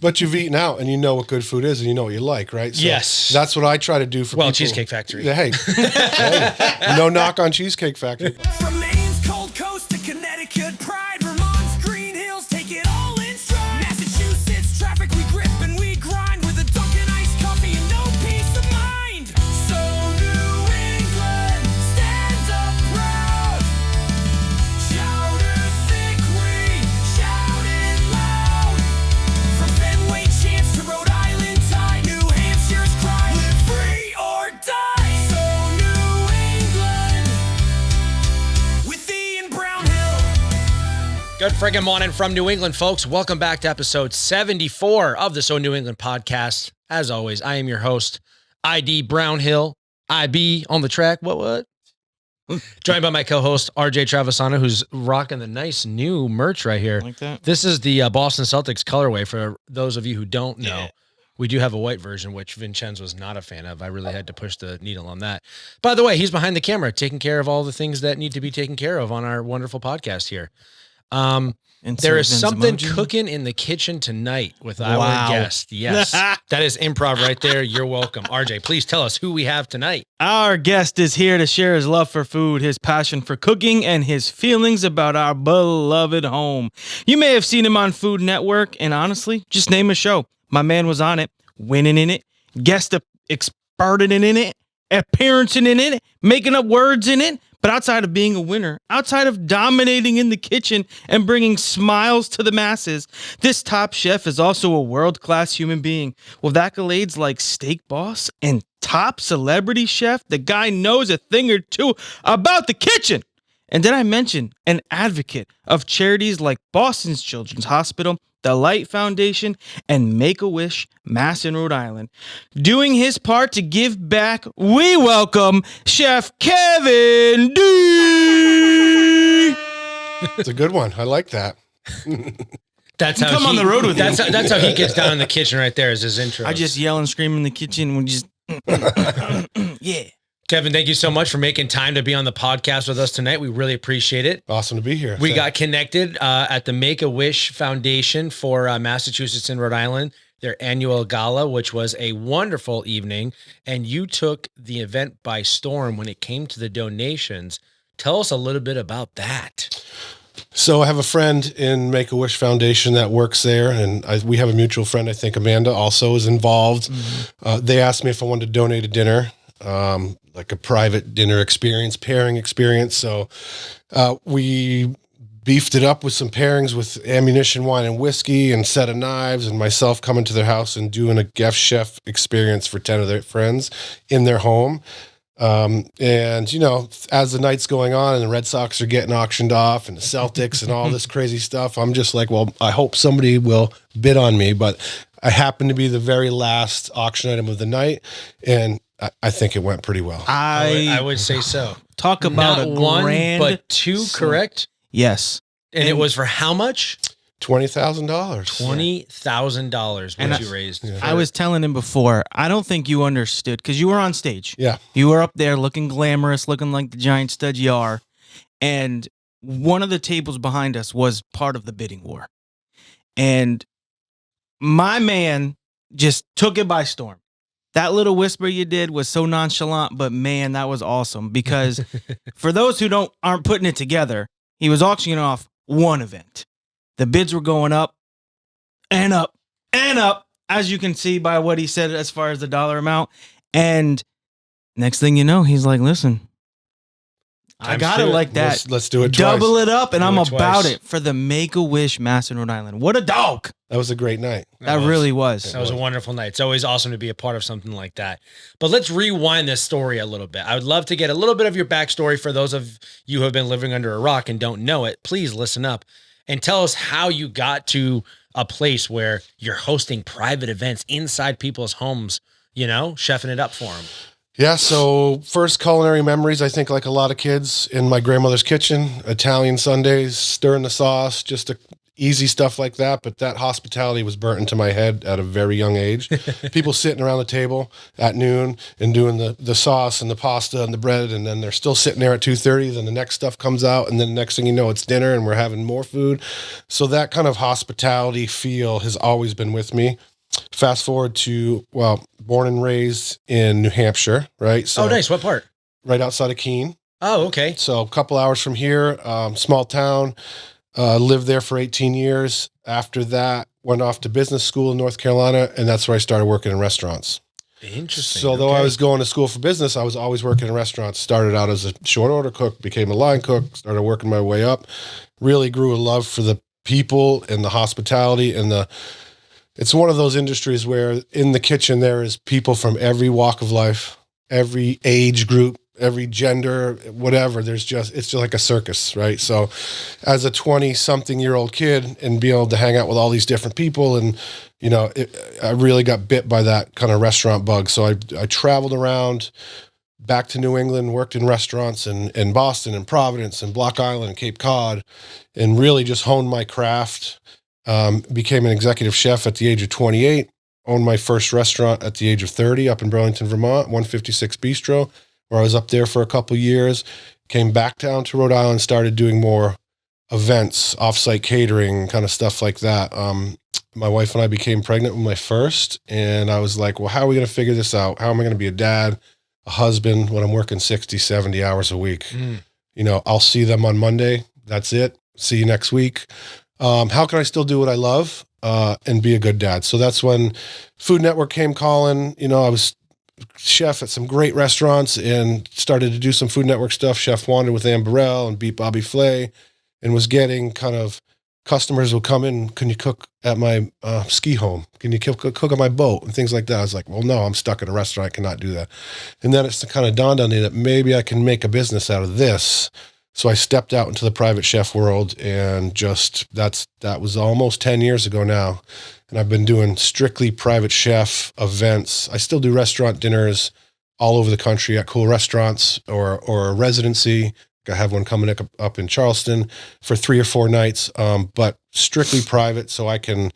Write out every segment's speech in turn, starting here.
But you've eaten out and you know what good food is and you know what you like, right? So yes. That's what I try to do for people. Cheesecake Factory. Yeah, hey, no knock on Cheesecake Factory. From Maine's cold coast to Connecticut pride, Vermont's green hills take it all in stride. Massachusetts traffic we grip and we grind with a Dunkin' iced coffee and no peace of mind. So New England stands up proud. Chowder thick, we shout it loud. From Fenway Chance to Rhode Island tide, New Hampshire's cry, live free or die. So New England with Ian Brownhill. Good friggin' morning from New England, folks. Welcome back to episode 74 of the So New England podcast. As always, I am your host, ID Brownhill, IB on the track. What? Joined by my co-host, RJ Travisano, who's rocking the nice new merch right here. Like that? This is the Boston Celtics colorway. For those of you who don't know, we do have a white version, which Vincenzo was not a fan of. I really had to push the needle on that. By the way, he's behind the camera, taking care of all the things that need to be taken care of on our wonderful podcast here. There is something cooking in the kitchen tonight with our guest. Yes, that is improv right there. You're welcome. RJ, please tell us who we have tonight. Our guest is here to share his love for food, his passion for cooking, and his feelings about our beloved home. You may have seen him on Food Network, and honestly, just name a show. My man was on it, winning in it, guest experting in it, appearancing in it, making up words in it. But outside of being a winner, outside of dominating in the kitchen and bringing smiles to the masses, this top chef is also a world-class human being with accolades like Steak Boss and Top Celebrity Chef. The guy knows a thing or two about the kitchen. And did I mention an advocate of charities like Boston's Children's Hospital, the Light Foundation, and Make-A-Wish Mass in Rhode Island. Doing his part to give back, we welcome Chef Kevin D. It's a good one. I like that. That's how Come on the road with that's how he gets down in the kitchen right there is his intro. I just yell and scream in the kitchen. We just, yeah. Kevin, thank you so much for making time to be on the podcast with us tonight. We really appreciate it. Awesome to be here. We got connected at the Make-A-Wish Foundation for Massachusetts and Rhode Island, their annual gala, which was a wonderful evening. And you took the event by storm when it came to the donations. Tell us a little bit about that. So I have a friend in Make-A-Wish Foundation that works there, and we have a mutual friend, I think Amanda, also is involved. Mm-hmm. They asked me if I wanted to donate a dinner. Like a private dinner experience, pairing experience. So we beefed it up with some pairings with ammunition, wine, and whiskey, and set of knives, and myself coming to their house and doing a guest chef experience for 10 of their friends in their home. And, you know, as the night's going on and the Red Sox are getting auctioned off and the Celtics and all this crazy stuff, I'm just like, well, I hope somebody will bid on me. But I happen to be the very last auction item of the night, and I think it went pretty well. I would say so. Talk about not a one, grand, but two, correct? Yes. And it was for how much? $20,000. $20,000 what you raised. Yeah. I was telling him before, I don't think you understood, because you were on stage. Yeah. You were up there looking glamorous, looking like the giant stud you are. And one of the tables behind us was part of the bidding war. And my man just took it by storm. That little whisper you did was so nonchalant, but man, that was awesome. Because for those who aren't putting it together, he was auctioning off one event. The bids were going up and up and up, as you can see by what he said as far as the dollar amount. And next thing you know, he's like, listen, I got it like that. Let's do it twice. Double it up, and I'm twice. about it for the Make-A-Wish Mass in Rhode Island. What a dog. That was a great night. That really was. That was a wonderful night. It's always awesome to be a part of something like that. But let's rewind this story a little bit. I would love to get a little bit of your backstory for those of you who have been living under a rock and don't know it. Please listen up and tell us how you got to a place where you're hosting private events inside people's homes, you know, chefing it up for them. Yeah, so first culinary memories, I think like a lot of kids, in my grandmother's kitchen, Italian Sundays, stirring the sauce, just to easy stuff like that, but that hospitality was burnt into my head at a very young age. People sitting around the table at noon and doing the sauce and the pasta and the bread, and then they're still sitting there at 2:30, then the next stuff comes out, and then the next thing you know, it's dinner and we're having more food. So that kind of hospitality feel has always been with me. Fast forward to, well, born and raised in New Hampshire, right? So Nice. What part? right outside of Keene. Oh, okay. So a couple hours from here, small town, lived there for 18 years. After that, went off to business school in North Carolina, and that's where I started working in restaurants. Interesting. So though I was going to school for business, I was always working in restaurants. Started out as a short order cook, became a line cook, started working my way up, really grew a love for the people and the hospitality and it's one of those industries where in the kitchen there is people from every walk of life, every age group, every gender, whatever. It's just like a circus, right? So as a 20-something-year-old kid and be able to hang out with all these different people and, I really got bit by that kind of restaurant bug. So I traveled around back to New England, worked in restaurants in Boston and Providence and Block Island and Cape Cod, and really just honed my craft. Became an executive chef at the age of 28, owned my first restaurant at the age of 30 up in Burlington, Vermont, 156 Bistro, where I was up there for a couple years, came back down to Rhode Island, started doing more events, offsite catering, kind of stuff like that. My wife and I became pregnant with my first, and I was like, well, how are we going to figure this out? How am I going to be a dad, a husband when I'm working 60, 70 hours a week? I'll see them on Monday. That's it. See you next week. How can I still do what I love and be a good dad? So that's when Food Network came calling. I was chef at some great restaurants and started to do some Food Network stuff. Chef Wanted with Ann Burrell and Beat Bobby Flay, and was getting kind of customers will come in. Can you cook at my ski home? Can you cook on my boat and things like that? I was like, well, no, I'm stuck at a restaurant. I cannot do that. And then it's kind of dawned on me that maybe I can make a business out of this. So I stepped out into the private chef world, and that was almost 10 years ago now. And I've been doing strictly private chef events. I still do restaurant dinners all over the country at cool restaurants or a residency. I have one coming up in Charleston for 3 or 4 nights, but strictly private. So I can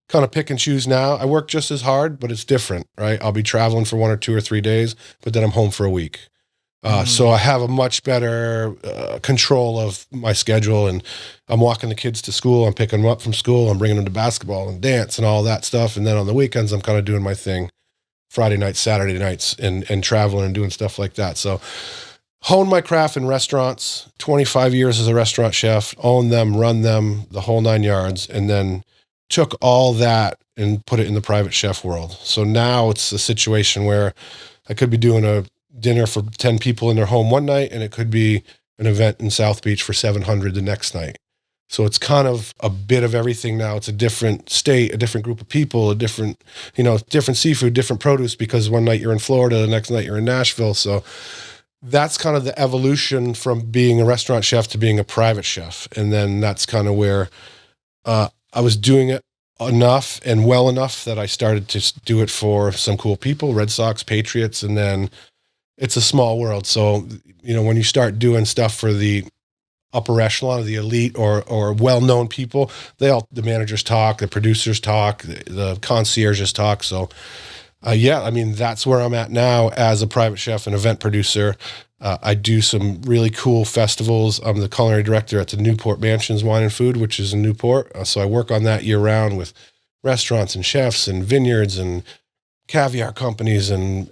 kind of pick and choose now. I work just as hard, but it's different, right? I'll be traveling for 1 or 2 or 3 days, but then I'm home for a week. So I have a much better control of my schedule, and I'm walking the kids to school. I'm picking them up from school. I'm bringing them to basketball and dance and all that stuff. And then on the weekends, I'm kind of doing my thing Friday nights, Saturday nights, and traveling and doing stuff like that. So honed my craft in restaurants, 25 years as a restaurant chef, own them, run them, the whole 9 yards, and then took all that and put it in the private chef world. So now it's a situation where I could be doing a dinner for 10 people in their home one night, and it could be an event in South Beach for 700 the next night. So it's kind of a bit of everything now. It's a different state, a different group of people, a different, different seafood, different produce, because one night you're in Florida, the next night you're in Nashville. So that's kind of the evolution from being a restaurant chef to being a private chef. And then that's kind of where I was doing it enough and well enough that I started to do it for some cool people, Red Sox, Patriots, and then it's a small world. So, when you start doing stuff for the upper echelon of the elite or well-known people, the managers talk, the producers talk, the concierges talk. So, that's where I'm at now as a private chef and event producer. I do some really cool festivals. I'm the culinary director at the Newport Mansions Wine and Food, which is in Newport. So I work on that year round with restaurants and chefs and vineyards and caviar companies and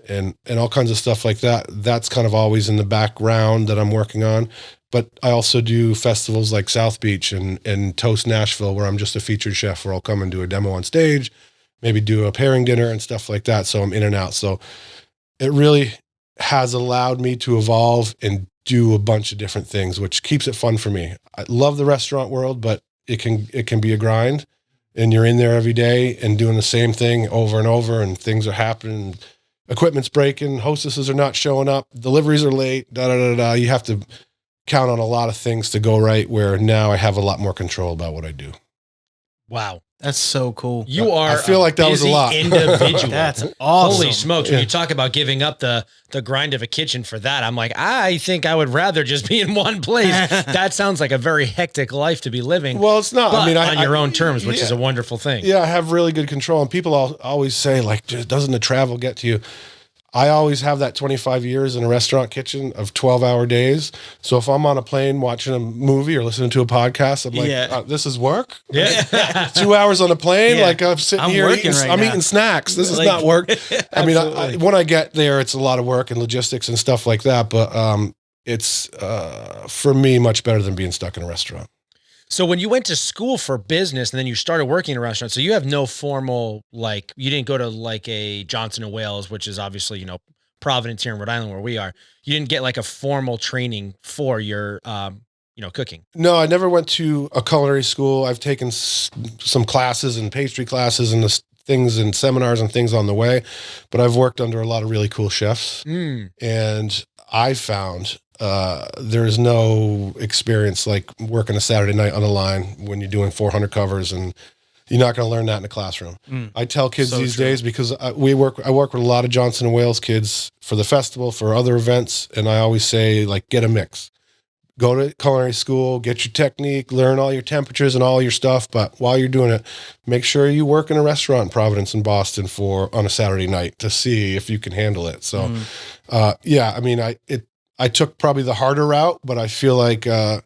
all kinds of stuff like that. That's kind of always in the background that I'm working on. But I also do festivals like South Beach and Toast Nashville, where I'm just a featured chef, where I'll come and do a demo on stage, maybe do a pairing dinner and stuff like that. So I'm in and out. So it really has allowed me to evolve and do a bunch of different things, which keeps it fun for me. I love the restaurant world, but it can be a grind. And you're in there every day and doing the same thing over and over, and things are happening. Equipment's breaking, hostesses are not showing up, deliveries are late, You have to count on a lot of things to go right, where now I have a lot more control about what I do. Wow. That's so cool. You are. I feel like that was a busy lot. Individual. That's awesome. Holy smokes! When you talk about giving up the grind of a kitchen for that, I'm like, I think I would rather just be in one place. That sounds like a very hectic life to be living. Well, it's not. But I mean, on your own terms, which is a wonderful thing. Yeah, I have really good control. And people always say, like, doesn't the travel get to you? I always have that 25 years in a restaurant kitchen of 12-hour days. So if I'm on a plane watching a movie or listening to a podcast, I'm like, this is work? Yeah. 2 hours on a plane? Yeah. Like I'm sitting here eating, I'm eating snacks. This is Like- not work. I mean, when I get there, it's a lot of work and logistics and stuff like that. But it's, for me, much better than being stuck in a restaurant. So when you went to school for business and then you started working in a restaurant, so you have no formal, like, you didn't go to like a Johnson & Wales, which is obviously, you know, Providence here in Rhode Island where we are. You didn't get like a formal training for your, you know, cooking. No, I never went to a culinary school. I've taken some classes and pastry classes and things and seminars and things on the way, but I've worked under a lot of really cool chefs. And I found there's no experience like working a Saturday night on a line when you're doing 400 covers, and you're not going to learn that in a classroom. I tell kids these days, because I work with a lot of Johnson & Wales kids for the festival, for other events, and I always say, like, get a mix. Go to culinary school, get your technique, learn all your temperatures and all your stuff, but while you're doing it, make sure you work in a restaurant in Providence and Boston on a Saturday night to see if you can handle it. So, yeah, I mean, I took probably the harder route, but I feel like I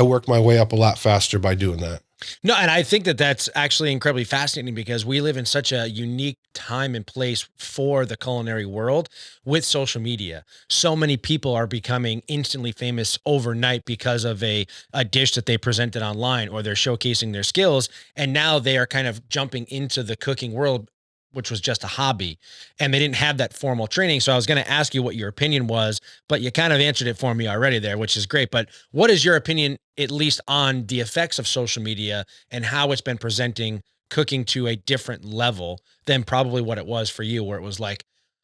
worked my way up a lot faster by doing that. No, and I think that that's actually incredibly fascinating because we live in such a unique time and place for the culinary world with social media. So many people are becoming instantly famous overnight because of a dish that they presented online, or they're showcasing their skills. And now they are kind of jumping into the cooking world, which was just a hobby, and they didn't have that formal training. So I was going to ask you what your opinion was, but you kind of answered it for me already there, which is great. But what is your opinion, at least on the effects of social media and how it's been presenting cooking to a different level than probably what it was for you, where it was like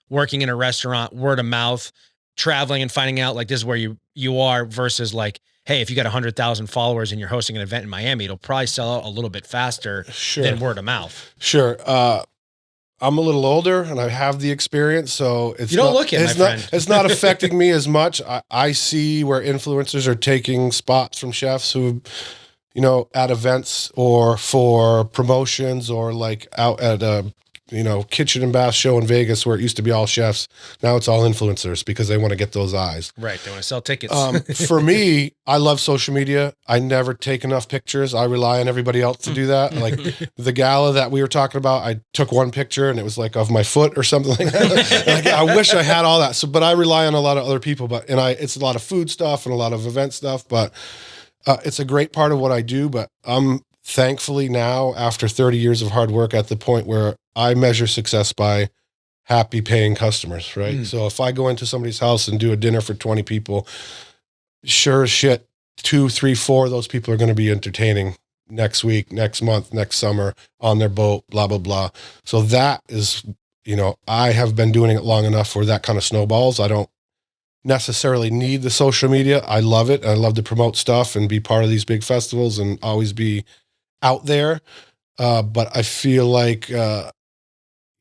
working in a restaurant, word of mouth, traveling and finding out like this is where you are, versus like, hey, if you got 100,000 followers and you're hosting an event in Miami, it'll probably sell out a little bit faster than word of mouth. Sure. I'm a little older and I have the experience, so it's you don't look it, my friend. It's not affecting me as much. I see where influencers are taking spots from chefs who, you know, at events or for promotions, or like out at a, you know, kitchen and bath show in Vegas where it used to be all chefs. Now it's all influencers because they want to get those eyes. Right. They want to sell tickets. For me, I love social media. I never take enough pictures. I rely on everybody else to do that. Like the gala that we were talking about, I took one picture and it was like of my foot or something like that. Like, I wish I had all that. So, but I rely on a lot of other people, it's a lot of food stuff and a lot of event stuff, but it's a great part of what I do. But I'm thankfully now, after 30 years of hard work, at the point where I measure success by happy paying customers, right? So if I go into somebody's house and do a dinner for 20 people, sure as shit, 2, 3, 4 of those people are going to be entertaining next week, next month, next summer, on their boat, blah, blah, blah. So that is, you know, I have been doing it long enough for that kind of snowballs. I don't necessarily need the social media. I love it. I love to promote stuff and be part of these big festivals and always be out there. But I feel like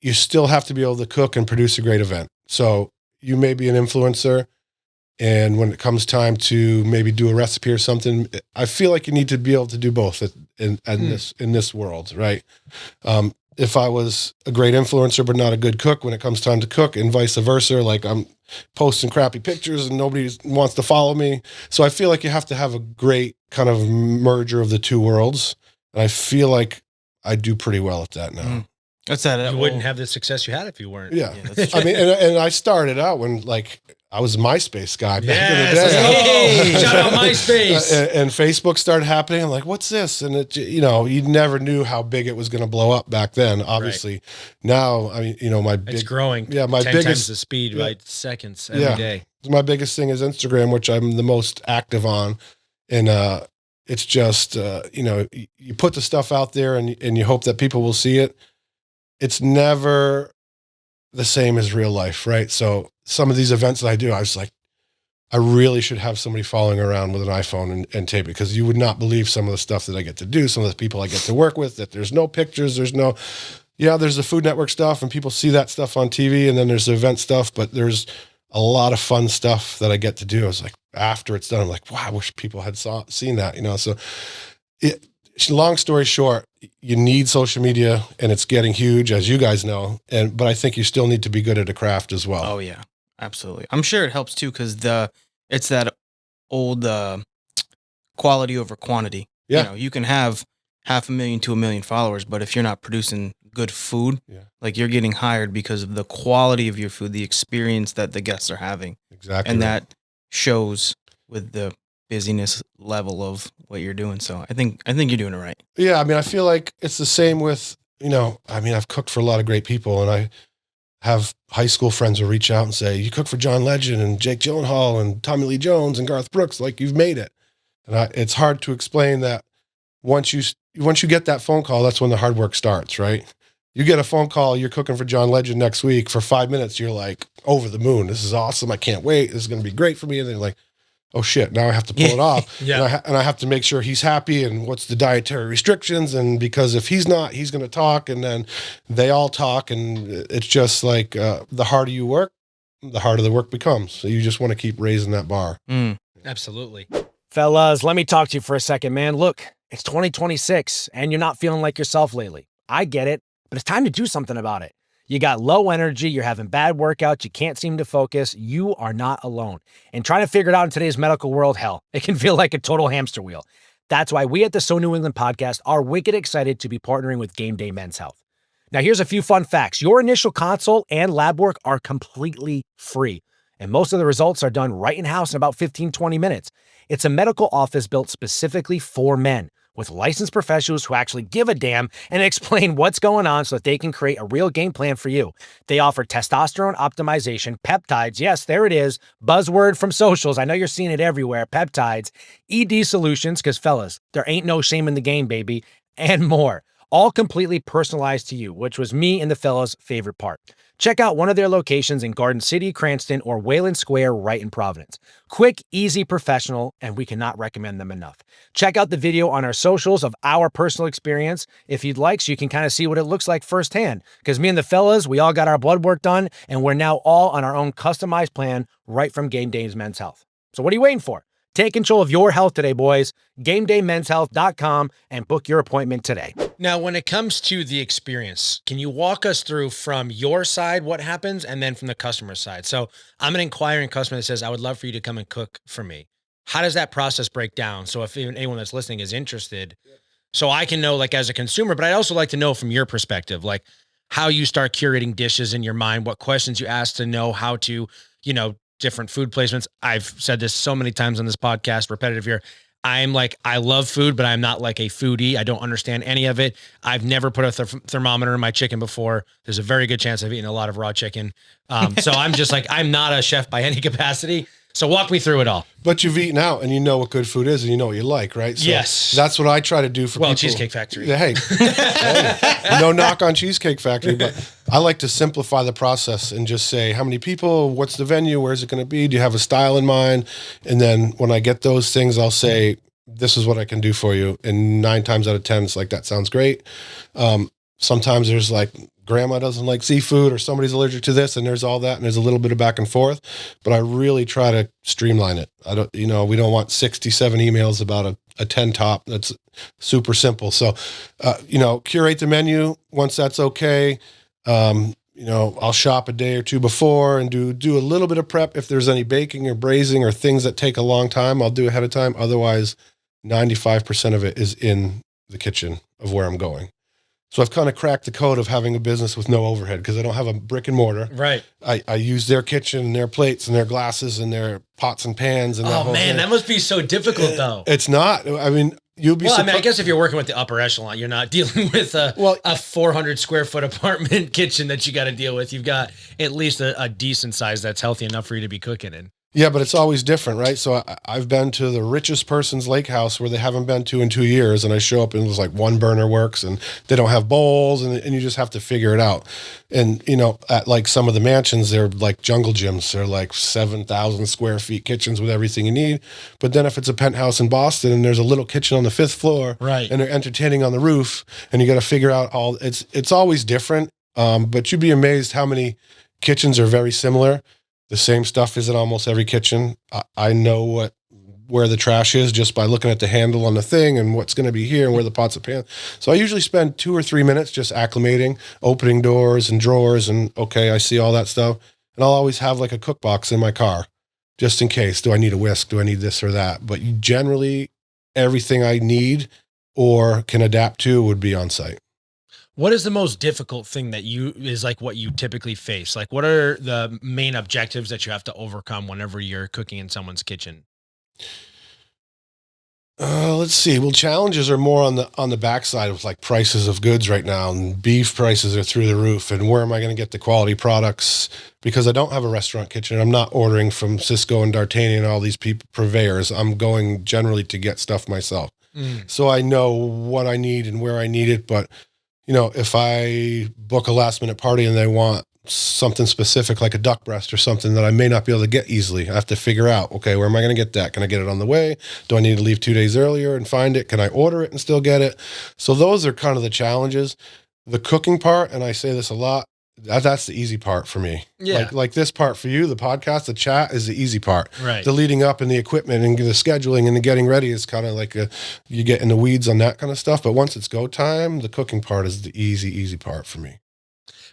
you still have to be able to cook and produce a great event. So you may be an influencer, and when it comes time to maybe do a recipe or something, I feel like you need to be able to do both in this world, right? If I was a great influencer but not a good cook when it comes time to cook, and vice versa, like I'm posting crappy pictures and nobody wants to follow me. So I feel like you have to have a great kind of merger of the two worlds, and I feel like I do pretty well at that now. That's that. You wouldn't have the success you had if you weren't. Yeah. that's I mean, and I started out when, like, I was a MySpace guy back in the day. Hey, shout out MySpace. And Facebook started happening. I'm like, what's this? And it, you know, you never knew how big it was going to blow up back then. Obviously, now, I mean, you know, It's growing. Yeah, my 10 biggest times the speed, right? Seconds every day. My biggest thing is Instagram, which I'm the most active on, and it's just you know, you put the stuff out there and you hope that people will see it. It's never the same as real life, right? So some of these events that I do, I was like, I really should have somebody following around with an iPhone and tape it, because you would not believe some of the stuff that I get to do, some of the people I get to work with, that there's no pictures, there's the Food Network stuff and people see that stuff on TV, and then there's the event stuff, but there's a lot of fun stuff that I get to do. I was like, after it's done, I'm like, wow, I wish people had seen that, so long story short, you need social media, and it's getting huge, as you guys know, but I think you still need to be good at a craft as well. Oh yeah. Absolutely. I'm sure it helps too, because it's that old quality over quantity. Yeah. You can have 500,000 to 1 million followers, but if you're not producing good food, like you're getting hired because of the quality of your food, the experience that the guests are having. Exactly. And that shows with the busyness level of what you're doing. So I think you're doing it right. Yeah. I mean, I feel like it's the same with, I've cooked for a lot of great people, and I have high school friends who reach out and say, you cook for John Legend and Jake Gyllenhaal and Tommy Lee Jones and Garth Brooks, like you've made it. And it's hard to explain that once you get that phone call, that's when the hard work starts, right? You get a phone call, you're cooking for John Legend next week for 5 minutes. You're like over the moon. This is awesome. I can't wait. This is going to be great for me. And then like, oh shit, now I have to pull it off. Yeah. And I have to make sure he's happy, and what's the dietary restrictions. And because if he's not, he's going to talk, and then they all talk. And it's just like, the harder you work, the harder the work becomes. So you just want to keep raising that bar. Absolutely. Fellas, let me talk to you for a second, man. Look, it's 2026 and you're not feeling like yourself lately. I get it, but it's time to do something about it. You got low energy, you're having bad workouts, you can't seem to focus. You are not alone. And trying to figure it out in today's medical world, hell, it can feel like a total hamster wheel. That's why we at the So New England podcast are wicked excited to be partnering with Game Day Men's Health. Now, here's a few fun facts. Your initial consult and lab work are completely free, and most of the results are done right in-house in about 15-20 minutes. It's a medical office built specifically for men, with licensed professionals who actually give a damn and explain what's going on so that they can create a real game plan for you. They offer testosterone optimization, peptides, yes, there it is, buzzword from socials, I know you're seeing it everywhere, peptides, ED solutions, because fellas, there ain't no shame in the game, baby, and more. All completely personalized to you, which was me and the fellas' favorite part. Check out one of their locations in Garden City, Cranston, or Wayland Square right in Providence. Quick, easy, professional, and we cannot recommend them enough. Check out the video on our socials of our personal experience if you'd like, so you can kind of see what it looks like firsthand. Because me and the fellas, we all got our blood work done, and we're now all on our own customized plan right from Game Days Men's Health. So what are you waiting for? Take control of your health today, boys. GameDayMen'sHealth.com and book your appointment today. Now, when it comes to the experience, can you walk us through from your side what happens, and then from the customer side? So I'm an inquiring customer that says, I would love for you to come and cook for me. How does that process break down? So if even anyone that's listening is interested, so I can know, like, as a consumer, but I'd also like to know from your perspective, like how you start curating dishes in your mind, what questions you ask to know how to, different food placements. I've said this so many times on this podcast, repetitive here. I'm like, I love food, but I'm not like a foodie. I don't understand any of it. I've never put a thermometer in my chicken before. There's a very good chance I've eaten a lot of raw chicken. So I'm just like, I'm not a chef by any capacity. So walk me through it all. But you've eaten out and you know what good food is and you know what you like, right? So yes. That's what I try to do for people. Cheesecake Factory. Yeah, hey, no knock on Cheesecake Factory, but I like to simplify the process and just say, how many people, what's the venue, where's it going to be? Do you have a style in mind? And then when I get those things, I'll say, this is what I can do for you. And 9 times out of 10, it's like, that sounds great. Sometimes there's like, grandma doesn't like seafood, or somebody's allergic to this, and there's all that, and there's a little bit of back and forth, but I really try to streamline it. I don't, we don't want 67 emails about a 10 top. That's super simple. So, curate the menu once that's okay. I'll shop a day or two before and do a little bit of prep. If there's any baking or braising or things that take a long time, I'll do ahead of time. Otherwise, 95% of it is in the kitchen of where I'm going. So I've kind of cracked the code of having a business with no overhead, because I don't have a brick and mortar. Right. I use their kitchen and their plates and their glasses and their pots and pans. And that must be so difficult though. It's not. I mean, you'll be surprised. I guess if you're working with the upper echelon, you're not dealing with a 400 square foot apartment kitchen that you got to deal with. You've got at least a decent size that's healthy enough for you to be cooking in. Yeah, but it's always different, right? So I've been to the richest person's lake house where they haven't been to in 2 years, and I show up and it was like one burner works, and they don't have bowls, and you just have to figure it out. And at like some of the mansions, they're like jungle gyms. They're like 7,000 square feet kitchens with everything you need. But then if it's a penthouse in Boston and there's a little kitchen on the 5th floor, Right. and they're entertaining on the roof, and you got to figure out all. It's always different. But you'd be amazed how many kitchens are very similar. The same stuff is in almost every kitchen. I know where the trash is just by looking at the handle on the thing and what's going to be here and where the pots and pans. So I usually spend 2 or 3 minutes just acclimating, opening doors and drawers, and okay, I see all that stuff. And I'll always have like a cook box in my car just in case. Do I need a whisk? Do I need this or that? But generally, everything I need or can adapt to would be on site. What is the most difficult thing that is like what you typically face? Like, what are the main objectives that you have to overcome whenever you're cooking in someone's kitchen? Let's see. Well, challenges are more on the backside of like prices of goods right now, and beef prices are through the roof. And where am I going to get the quality products? Because I don't have a restaurant kitchen. I'm not ordering from Cisco and D'Artagnan and all these purveyors. I'm going generally to get stuff myself. So I know what I need and where I need it. But if I book a last minute party and they want something specific like a duck breast or something that I may not be able to get easily, I have to figure out, okay, where am I going to get that? Can I get it on the way? Do I need to leave 2 days earlier and find it? Can I order it and still get it? So those are kind of the challenges. The cooking part, and I say this a lot, that's the easy part for me. Yeah. Like this part for you, the podcast, the chat is the easy part. Right. The leading up and the equipment and the scheduling and the getting ready is kind of like you get in the weeds on that kind of stuff. But once it's go time, the cooking part is the easy part for me.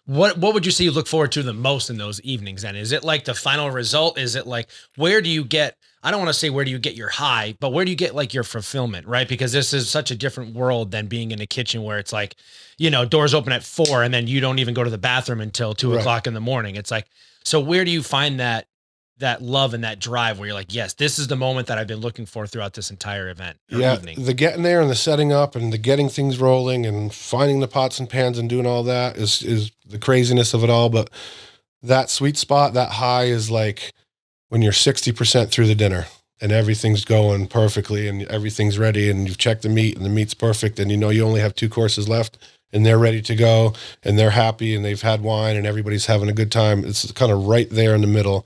What would you say you look forward to the most in those evenings then? Is it like the final result? Is it like, where do you get, I don't want to say where do you get your high, but where do you get like your fulfillment, right? Because this is such a different world than being in a kitchen where it's like, doors open at 4 and then you don't even go to the bathroom until 2 o'clock in the morning. It's like, so where do you find that love and that drive where you're like, yes, this is the moment that I've been looking for throughout this entire event or evening? The getting there and the setting up and the getting things rolling and finding the pots and pans and doing all that is the craziness of it all. But that sweet spot, that high is like when you're 60% through the dinner and everything's going perfectly and everything's ready and you've checked the meat and the meat's perfect and you only have 2 courses left and they're ready to go and they're happy and they've had wine and everybody's having a good time. It's kind of right there in the middle.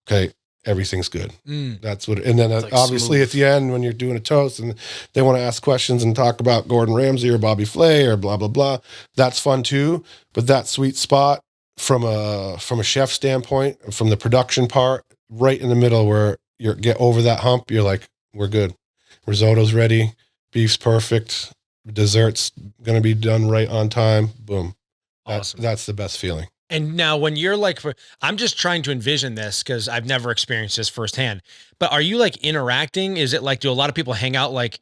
Okay, everything's good. That's what, and then like obviously smooth. at the end when you're doing a toast and they want to ask questions and talk about Gordon Ramsay or Bobby Flay or blah blah blah, that's fun too. But that sweet spot from a chef standpoint, from the production part, right in the middle where you get over that hump, you're like, we're good. Risotto's ready, beef's perfect, dessert's gonna be done right on time. Boom. Awesome. That's the best feeling. And now when you're like, I'm just trying to envision this because I've never experienced this firsthand, but are you like interacting? Is it like, do a lot of people hang out? Like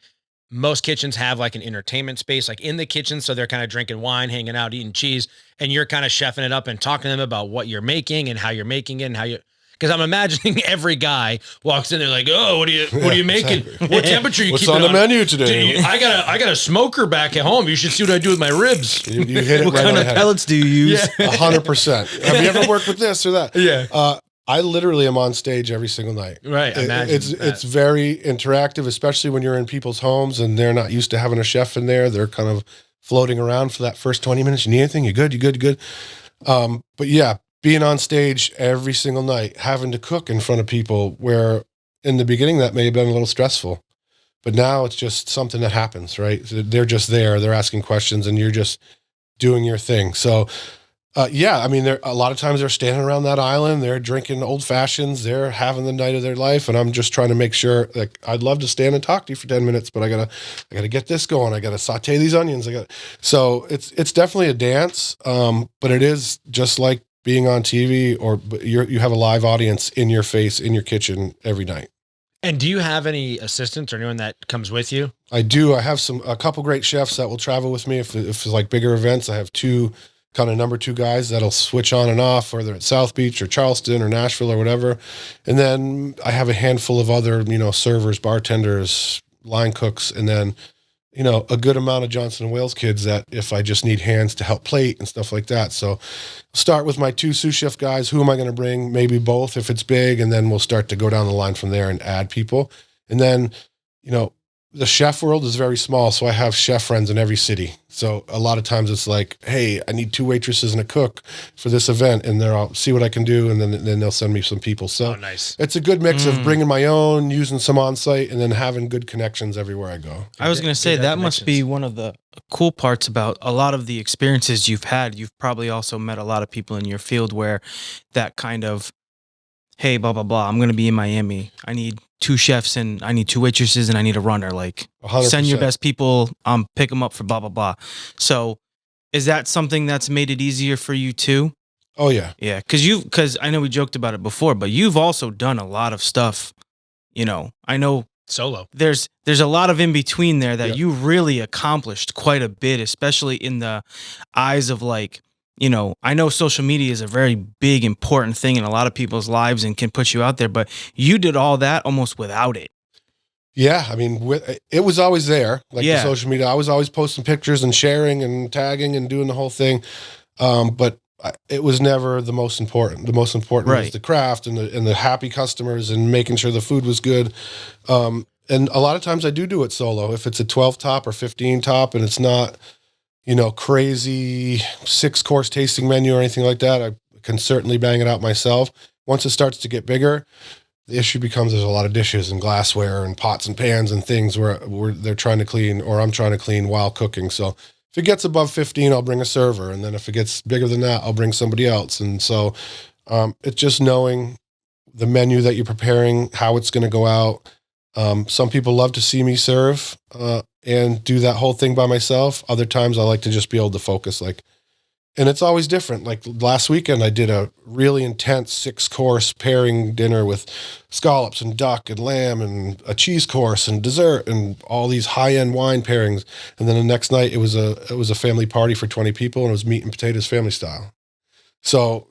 most kitchens have like an entertainment space, like in the kitchen. So they're kind of drinking wine, hanging out, eating cheese, and you're kind of chefing it up and talking to them about what you're making and how you're making it and how you, because I'm imagining every guy walks in there like, oh, what are you making? Exactly. What temperature are you What's keeping on the menu today? I got a smoker back at home. You should see what I do with my ribs. You hit it What right kind on of the head. pellets do you use? 100%. Have you ever worked with this or that? Yeah. I literally am on stage every single night. Right. It's very interactive, especially when you're in people's homes and they're not used to having a chef in there. They're kind of floating around for that first 20 minutes. You need anything? You good? You good? You good? But yeah, being on stage every single night, having to cook in front of people where in the beginning that may have been a little stressful, but now it's just something that happens, right? They're just there. They're asking questions and you're just doing your thing. So yeah, I mean, a lot of times they're standing around that island, they're drinking old fashions, they're having the night of their life. And I'm just trying to make sure, like, I'd love to stand and talk to you for 10 minutes, but I gotta get this going. I gotta saute these onions. So it's definitely a dance. But it is just like being on TV or you have a live audience in your face, in your kitchen every night. And do you have any assistants or anyone that comes with you? I do. I have a couple great chefs that will travel with me. If it's like bigger events, I have 2 kind of number 2 guys that'll switch on and off, whether it's South Beach or Charleston or Nashville or whatever. And then I have a handful of other, servers, bartenders, line cooks. And then a good amount of Johnson and Wales kids that if I just need hands to help plate and stuff like that. So start with my 2 sous chef guys. Who am I going to bring? Maybe both if it's big. And then we'll start to go down the line from there and add people. And then, the chef world is very small. So I have chef friends in every city. So a lot of times it's like, hey, I need 2 waitresses and a cook for this event. And I'll see what I can do. And then they'll send me some people. So nice. It's a good mix of bringing my own, using some on-site, and then having good connections everywhere I go. I was going to say that must be one of the cool parts about a lot of the experiences you've had. You've probably also met a lot of people in your field where that kind of, hey, blah, blah, blah, I'm going to be in Miami. I need 2 chefs and I need 2 waitresses and I need a runner. Like 100%. Send your best people, pick them up for blah, blah, blah. So is that something that's made it easier for you too? Oh yeah. Yeah. Cause I know we joked about it before, but you've also done a lot of stuff, I know Solo. there's a lot of in between there that Yeah. you really accomplished quite a bit, especially in the eyes of like, I know social media is a very big, important thing in a lot of people's lives and can put you out there, but you did all that almost without it. Yeah, I mean, it was always there, like Yeah. the social media. I was always posting pictures and sharing and tagging and doing the whole thing, but it was never the most important. The most important was Right. the craft and the happy customers and making sure the food was good. And a lot of times I do it solo. If it's a 12 top or 15 top and it's not, crazy 6-course tasting menu or anything like that, I can certainly bang it out myself. Once it starts to get bigger, the issue becomes there's a lot of dishes and glassware and pots and pans and things where they're trying to clean or I'm trying to clean while cooking. So if it gets above 15, I'll bring a server. And then if it gets bigger than that, I'll bring somebody else. And so it's just knowing the menu that you're preparing, how it's going to go out. Some people love to see me serve and do that whole thing by myself. Other times I like to just be able to focus, and it's always different. Like last weekend, I did a really intense 6-course pairing dinner with scallops and duck and lamb and a cheese course and dessert and all these high-end wine pairings. And then the next night it was a family party for 20 people and it was meat and potatoes family style. So,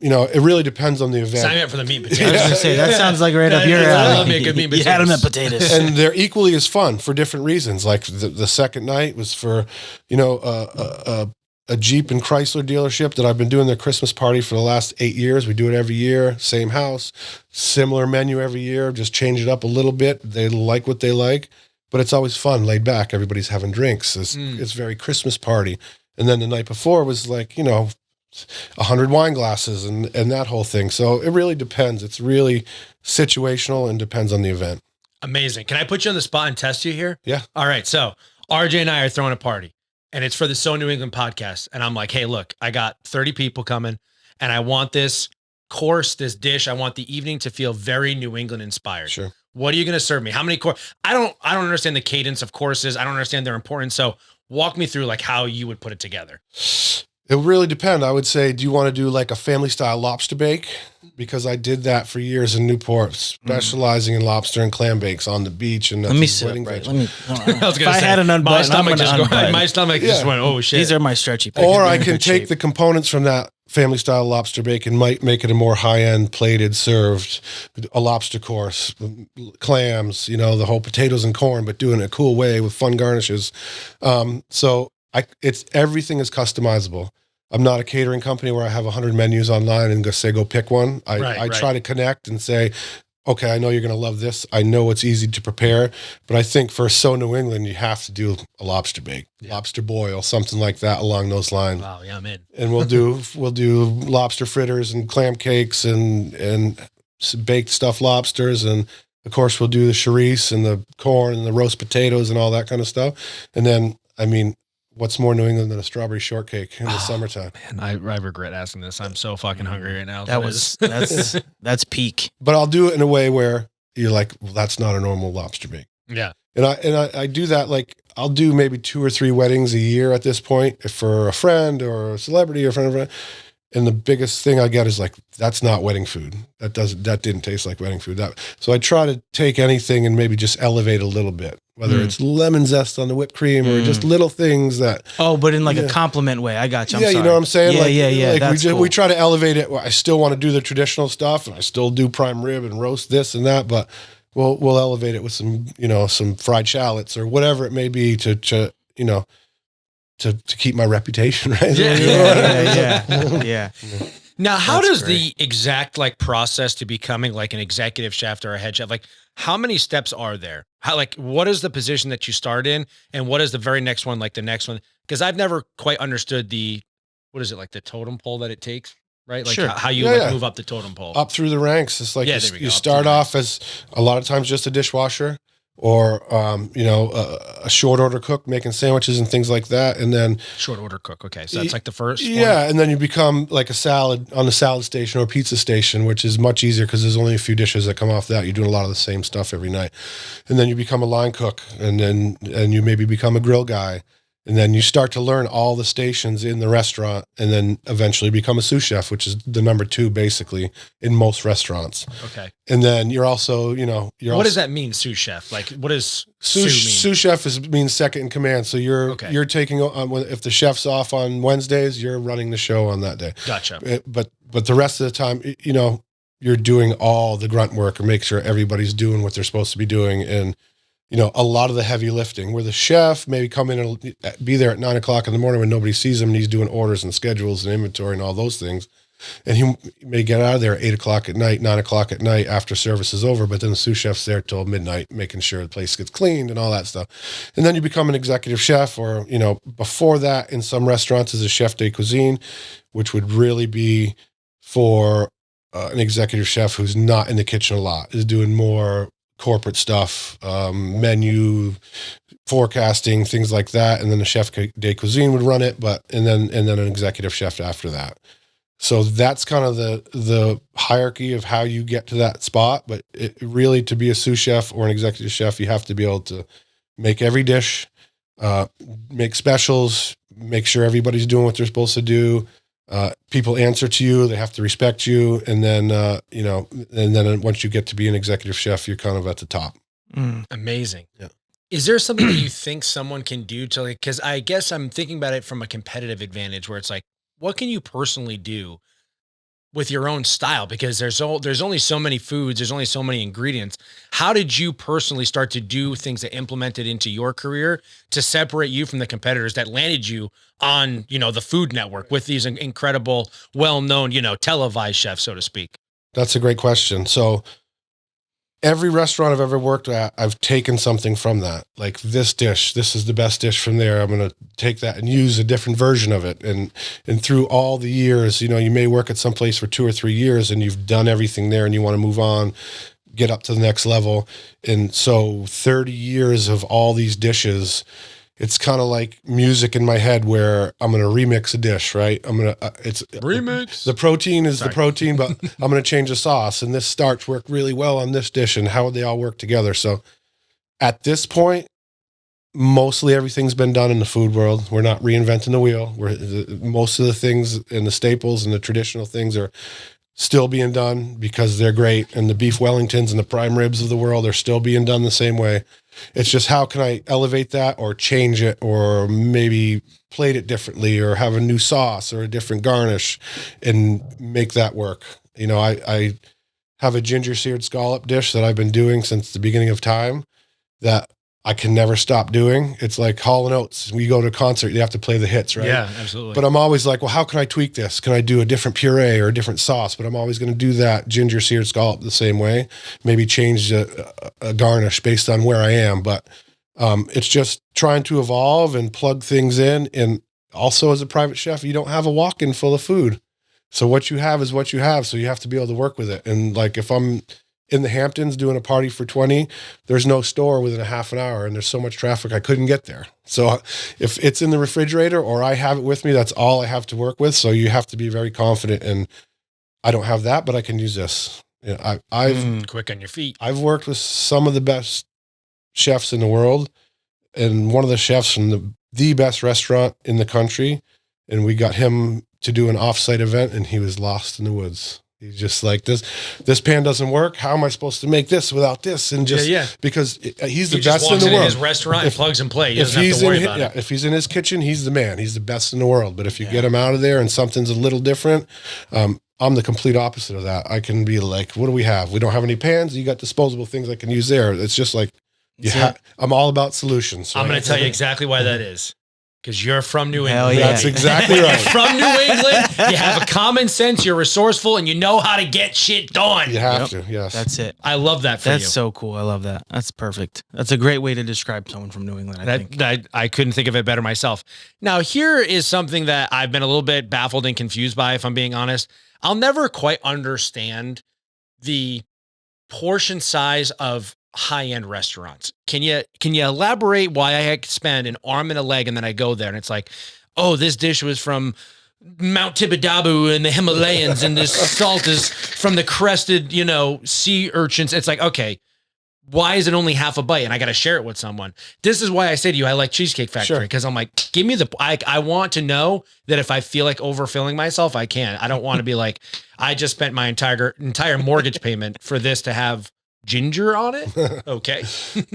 it really depends on the event. Sign me up for the meat and I was potatoes. gonna say that sounds like right up your I alley. love me a good meat and You had them at potatoes. potatoes. And they're equally as fun for different reasons. Like the second night was for, a Jeep and Chrysler dealership that I've been doing their Christmas party for the last 8 years. We do it every year, same house, similar menu every year, just change it up a little bit. They like what they like, but it's always fun, laid back. Everybody's having drinks. It's very Christmas party. And then the night before was like, 100 wine glasses and that whole thing. So it really depends. It's really situational and depends on the event. Amazing. Can I put you on the spot and test you here? Yeah. All right. So RJ and I are throwing a party and it's for the So New England podcast. And I'm like, hey, look, I got 30 people coming and I want this course, this dish. I want the evening to feel very New England inspired. Sure. What are you going to serve me? How many courses? I don't understand the cadence of courses. I don't understand their importance. So walk me through like how you would put it together. It would really depend. I would say, do you want to do like a family style lobster bake? Because I did that for years in Newport, specializing in lobster and clam bakes on the beach. And Let me sit upright. Let me. I was If I had an unbutton, my stomach I'm just gonna unbutton. my stomach just Yeah. went, oh shit. These are my stretchy pecs. Or They're I in can good take shape. the components from that family style lobster bake and might make it a more high end plated served, a lobster course, clams, the whole potatoes and corn, but doing it in a cool way with fun garnishes. So everything is customizable. I'm not a catering company where I have 100 menus online and go pick one. I try to connect and say, okay, I know you're going to love this. I know it's easy to prepare, but I think for So New England, you have to do a lobster bake, lobster boil, something like that along those lines. Wow, yeah, I'm in. And we'll do lobster fritters and clam cakes and baked stuffed lobsters. And of course we'll do the charisse and the corn and the roast potatoes and all that kind of stuff. And then, what's more New England than a strawberry shortcake in the summertime? Man, I regret asking this. I'm so fucking hungry right now. That's peak. But I'll do it in a way where you're like, well, that's not a normal lobster bake. yeah. And I do that, like I'll do maybe 2 or 3 weddings a year at this point for a friend or a celebrity or a friend. And the biggest thing I get is like, that's not wedding food. That didn't taste like wedding food. So I try to take anything and maybe just elevate a little bit, whether it's lemon zest on the whipped cream or just little things that. Oh, but in like a compliment way. I got you. I'm you sorry. know what I'm saying? Yeah. Like That's we cool. try to elevate it. I still want to do the traditional stuff and I still do prime rib and roast this and that, but we'll elevate it with some, some fried shallots or whatever it may be to keep my reputation, right? Yeah. Now, how That's does great. the exact process to becoming like an executive chef or a head chef, how many steps are there? What is the position that you start in, and what is the very next one, like the next one? Because I've never quite understood the totem pole that it takes, right? Like Sure. how you Yeah. move up the totem pole. Up through the ranks. It's like Yeah, there we go, you up through start the off as a lot of times just a dishwasher or, a short order cook making sandwiches and things like that. And then, Short order cook. Okay, so that's like the first one? yeah. And then you become like a salad on the salad station or pizza station, which is much easier because there's only a few dishes that come off that. You're doing a lot of the same stuff every night. And then you become a line cook, and you maybe become a grill guy. And then you start to learn all the stations in the restaurant, and then eventually become a sous chef, which is the number 2 basically in most restaurants. Okay. And then you're also, What does that mean, sous chef? What does sous sous mean? sous chef means second in command. So you're taking if the chef's off on Wednesdays, you're running the show on that day. Gotcha. But the rest of the time, you're doing all the grunt work and make sure everybody's doing what they're supposed to be doing. And a lot of the heavy lifting, where the chef maybe come in and be there at 9:00 in the morning when nobody sees him, and he's doing orders and schedules and inventory and all those things. And he may get out of there at 8:00 at night, 9:00 at night after service is over. But then the sous chef's there till midnight, making sure the place gets cleaned and all that stuff. And then you become an executive chef, or, before that in some restaurants is a chef de cuisine, which would really be for an executive chef who's not in the kitchen a lot, is doing more corporate stuff, menu forecasting, things like that. And then the chef de cuisine would run it, and then an executive chef after that. So that's kind of the hierarchy of how you get to that spot. But really, to be a sous chef or an executive chef, you have to be able to make every dish, make specials, make sure everybody's doing what they're supposed to do. People answer to you, they have to respect you. And then, and then once you get to be an executive chef, you're kind of at the top. Amazing. Yeah. Is there something that you think someone can do to because I guess I'm thinking about it from a competitive advantage where it's like, what can you personally do with your own style? Because there's only so many foods, there's only so many ingredients. How did you personally start to do things that implemented into your career to separate you from the competitors that landed you on, the Food Network with these incredible, well-known, televised chefs, so to speak? That's a great question. So every restaurant I've ever worked at, I've taken something from that. Like this dish, this is the best dish from there. I'm going to take that and use a different version of it. And through all the years, you may work at some place for 2 or 3 years and you've done everything there and you want to move on, get up to the next level. And so 30 years of all these dishes, it's kind of like music in my head where I'm going to remix a dish, right? It's remix. The protein is the protein, but I'm going to change the sauce, and this starch worked really well on this dish, and how would they all work together? So at this point, mostly everything's been done in the food world. We're not reinventing the wheel. Most of the things and the staples and the traditional things are still being done because they're great. And the beef Wellingtons and the prime ribs of the world are still being done the same way. It's just, how can I elevate that or change it, or maybe plate it differently, or have a new sauce or a different garnish and make that work. I have a ginger seared scallop dish that I've been doing since the beginning of time that I can never stop doing. It's like Hall & Oates. When you go to a concert, you have to play the hits, right? Yeah, absolutely. But I'm always like, well, how can I tweak this? Can I do a different puree or a different sauce? But I'm always going to do that ginger seared scallop the same way. Maybe change a garnish based on where I am. But it's just trying to evolve and plug things in. And also, as a private chef, you don't have a walk-in full of food. So what you have is what you have. So you have to be able to work with it. And like, if I'm in the Hamptons doing a party for 20, there's no store within a half an hour and there's so much traffic, I couldn't get there. So if it's in the refrigerator or I have it with me, that's all I have to work with. So you have to be very confident, and I don't have that, but I can use this. I've quick on your feet. I've worked with some of the best chefs in the world, and one of the chefs from the best restaurant in the country. And we got him to do an offsite event, and he was lost in the woods. He's just like, this pan doesn't work. How am I supposed to make this without this? And just because he's the best in the world. His restaurant and plugs and play. He doesn't have to worry about it. If he's in his kitchen, he's the man. He's the best in the world. But if you get him out of there and something's a little different, I'm the complete opposite of that. I can be like, what do we have? We don't have any pans. You got disposable things I can use there. It's just like, I'm all about solutions. Right? I'm going to tell you exactly why that is. Because you're from New Hell England. yeah. That's exactly right. From New England, you have a common sense, you're resourceful, and you know how to get shit done. You have to, yes. That's it. I love that for you. That's so cool. I love that. That's perfect. That's a great way to describe someone from New England, I think. I couldn't think of it better myself. Now, here is something that I've been a little bit baffled and confused by, if I'm being honest. I'll never quite understand the portion size of high-end restaurants. Can you elaborate why I could spend an arm and a leg and then I go there and it's like, oh, this dish was from Mount Tibidabo in the Himalayas and this salt is from the crested, sea urchins. It's like, okay, why is it only half a bite and I got to share it with someone? This is why I say to you, I like Cheesecake Factory because I'm like, give me I want to know that if I feel like overfilling myself, I can. I don't want to be like, I just spent my entire mortgage payment for this to have ginger on it. Okay.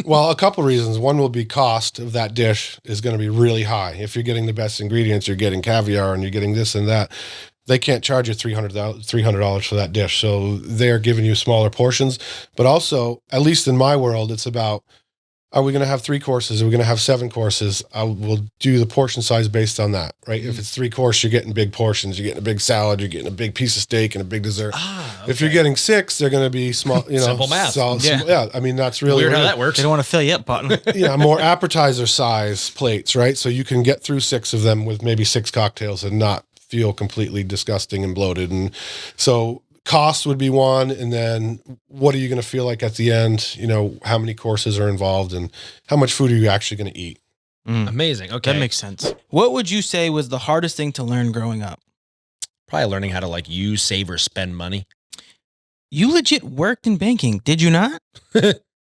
Well, a couple reasons. One will be cost of that dish is going to be really high. If you're getting the best ingredients, you're getting caviar and you're getting this and that. They can't charge you $300 for that dish. So they're giving you smaller portions. But also, at least in my world, it's about, are we going to have 3 courses? Are we going to have 7 courses? I will do the portion size based on that, right? If it's 3 course, you're getting big portions. You're getting a big salad. You're getting a big piece of steak and a big dessert. Okay. If you're getting 6, they're going to be small, Simple math. Yeah. I mean, that's really Weird how that works. They don't want to fill you up, button. Yeah, more appetizer size plates, right? So you can get through 6 of them with maybe 6 cocktails and not feel completely disgusting and bloated. And so cost would be one. And then what are you going to feel like at the end? How many courses are involved and how much food are you actually going to eat? Amazing. Okay. That makes sense. What would you say was the hardest thing to learn growing up? Probably learning how to use, save, or spend money. You legit worked in banking, did you not?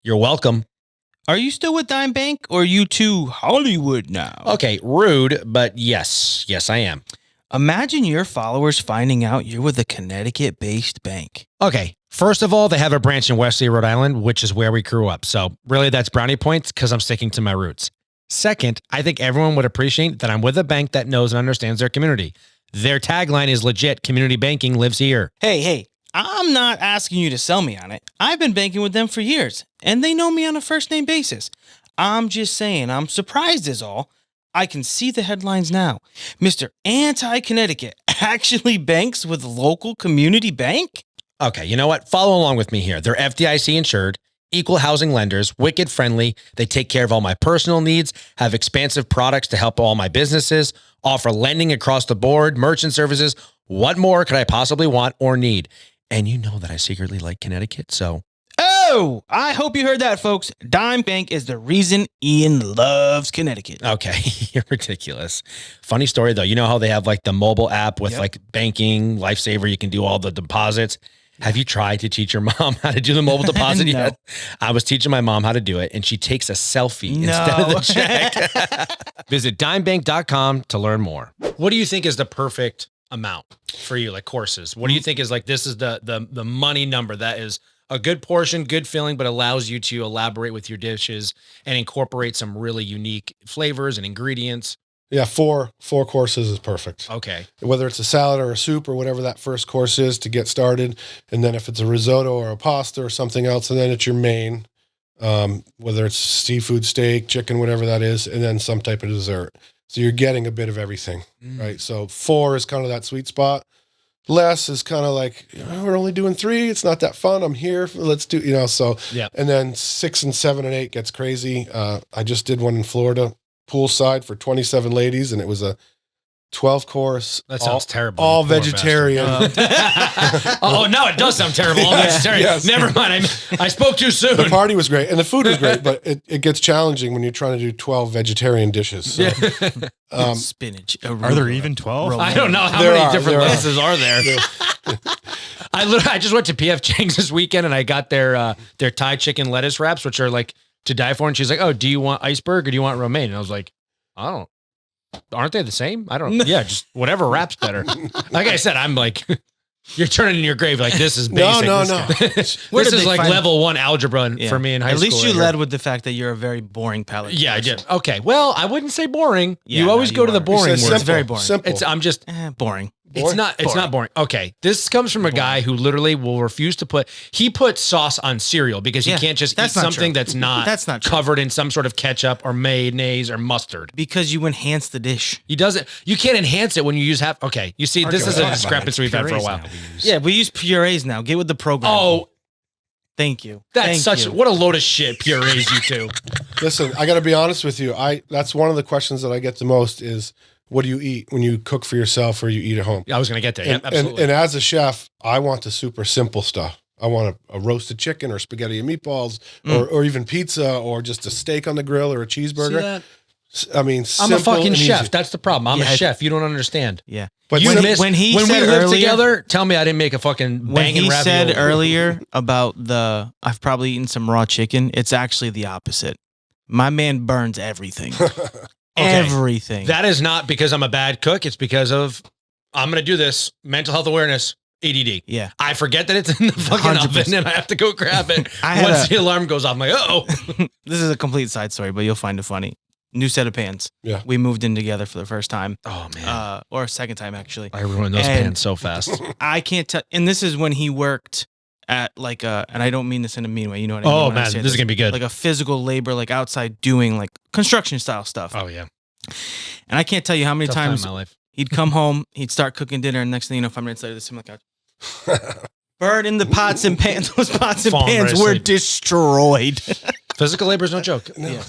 You're welcome. Are you still with Dime Bank or are you too Hollywood now? Okay. Rude, but yes. Yes, I am. Imagine your followers finding out you're with a Connecticut-based bank. Okay. First of all, they have a branch in Wesley, Rhode Island, which is where we grew up. So really that's brownie points because I'm sticking to my roots. Second, I think everyone would appreciate that I'm with a bank that knows and understands their community. Their tagline is legit. Community banking lives here. Hey, I'm not asking you to sell me on it. I've been banking with them for years, and they know me on a first-name basis. I'm just saying I'm surprised is all. I can see the headlines now. Mr. Anti-Connecticut actually banks with local community bank? Okay, you know what? Follow along with me here. They're FDIC insured, equal housing lenders, wicked friendly. They take care of all my personal needs, have expansive products to help all my businesses, offer lending across the board, merchant services. What more could I possibly want or need? And you know that I secretly like Connecticut, so... Oh, I hope you heard that, folks. Dime Bank is the reason Ian loves Connecticut. Okay, you're ridiculous. Funny story, though. You know how they have the mobile app with banking, Lifesaver, you can do all the deposits. Have you tried to teach your mom how to do the mobile deposit No. yet? I was teaching my mom how to do it, and she takes a selfie instead of the check. Visit dimebank.com to learn more. What do you think is the perfect amount for you, courses? What do you think is this is the money number that is a good portion, good filling, but allows you to elaborate with your dishes and incorporate some really unique flavors and ingredients? Yeah, 4 courses is perfect. Okay. Whether it's a salad or a soup or whatever that first course is to get started. And then if it's a risotto or a pasta or something else, and then it's your main, whether it's seafood, steak, chicken, whatever that is, and then some type of dessert. So you're getting a bit of everything, right? So 4 is kind of that sweet spot. Less is kind of we're only doing 3. It's not that fun. I'm here. Let's do, so. Yeah. And then 6 and 7 and 8 gets crazy. I just did one in Florida, poolside for 27 ladies, and it was a 12 course. That sounds terrible. All you poor vegetarian. Oh, no, it does sound terrible. All vegetarian. Yes. Never mind. I spoke too soon. The party was great, and the food was great, but it gets challenging when you're trying to do 12 vegetarian dishes. So, Spinach. Are there even 12? I don't know how There many are, different there are. lettuces are there. I just went to PF Chang's this weekend and I got their Thai chicken lettuce wraps, which are to die for. And she's like, "Oh, do you want iceberg or do you want romaine?" And I was like, "I don't. Aren't they the same? I don't. Yeah, just whatever wraps better." Like I said, I'm you're turning in your grave. This is basic. No. This Where is did they find- level 1 algebra Yeah. for me in high At school. least you right led here. with the fact that you're a very boring palate. Yeah, I person. did. Okay. Well, I wouldn't say boring. Yeah, you always no, go you to the are. boring It's word. It's very boring. Simple. I'm just Boring. It's not boring. Okay. This comes from a guy who literally will refuse to he puts sauce on cereal because he can't just eat something that's not covered in some sort of ketchup or mayonnaise or mustard. Because you enhance the dish. You can't enhance it when you use okay. You see, this is a discrepancy we've had for a while. We use purees now. Get with the program. Oh, thank you. What a load of shit purees you two. Listen, I got to be honest with you. That's one of the questions that I get the most is, what do you eat when you cook for yourself or you eat at home? I was going to get there. Absolutely. And as a chef, I want the super simple stuff. I want a roasted chicken or spaghetti and meatballs or even pizza or just a steak on the grill or a cheeseburger. I mean, I'm a fucking chef. That's the problem. I'm a chef. You don't understand. Yeah. But when we lived earlier, together, tell me I didn't make a fucking banging ravioli. When he said earlier about I've probably eaten some raw chicken, it's actually the opposite. My man burns everything. Everything. That is not because I'm a bad cook. It's because of I'm going to do this mental health awareness, ADD. Yeah. I forget that it's in the fucking 100%. Oven and I have to go grab it. Once the alarm goes off, I'm like, oh. This is a complete side story, but you'll find it funny. New set of pans. Yeah. We moved in together for the first time. Oh, man. Or second time, actually. I ruined those pans so fast. I can't tell. And this is when he worked at and I don't mean this in a mean way. You know what I mean? Oh, man. This is going to be good. Like a physical labor, like outside doing like construction style stuff. Oh, yeah. And I can't tell you how many times in my life. He'd come home, he'd start cooking dinner, and next thing you know, 5 minutes later, this him on the couch. Bird in the pots and pans. Those pots and pans were destroyed. Physical labor is no joke. No. Yeah.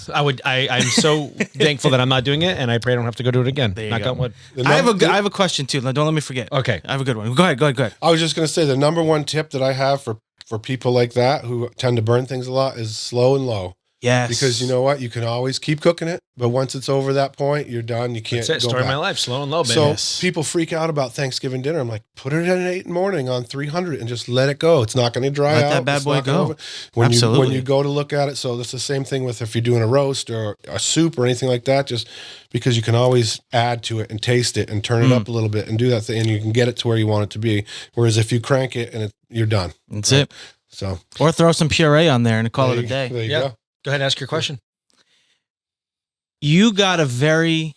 I'm so thankful that I'm not doing it, and I pray I don't have to go do it again. Knock on wood. I have a question too. Don't let me forget. Okay. I have a good one. Go ahead. I was just going to say the number one tip that I have for people like that who tend to burn things a lot is slow and low. Yes. Because you know what? You can always keep cooking it, but once it's over that point, you're done. You can't That's it. Go Story back. of my life. Slow and low, baby. So people freak out about Thanksgiving dinner. I'm like, put it at 8 in the morning on 300 and just let it go. It's not going to dry out. Let that bad boy go. When Absolutely. you go to look at it. So it's the same thing with if you're doing a roast or a soup or anything like that, just because you can always add to it and taste it and turn it up a little bit and do that thing, and you can get it to where you want it to be. Whereas if you crank it and you're done. That's it. So, or throw some puree on there and call it a day. There you go. Go ahead and ask your question. You got a very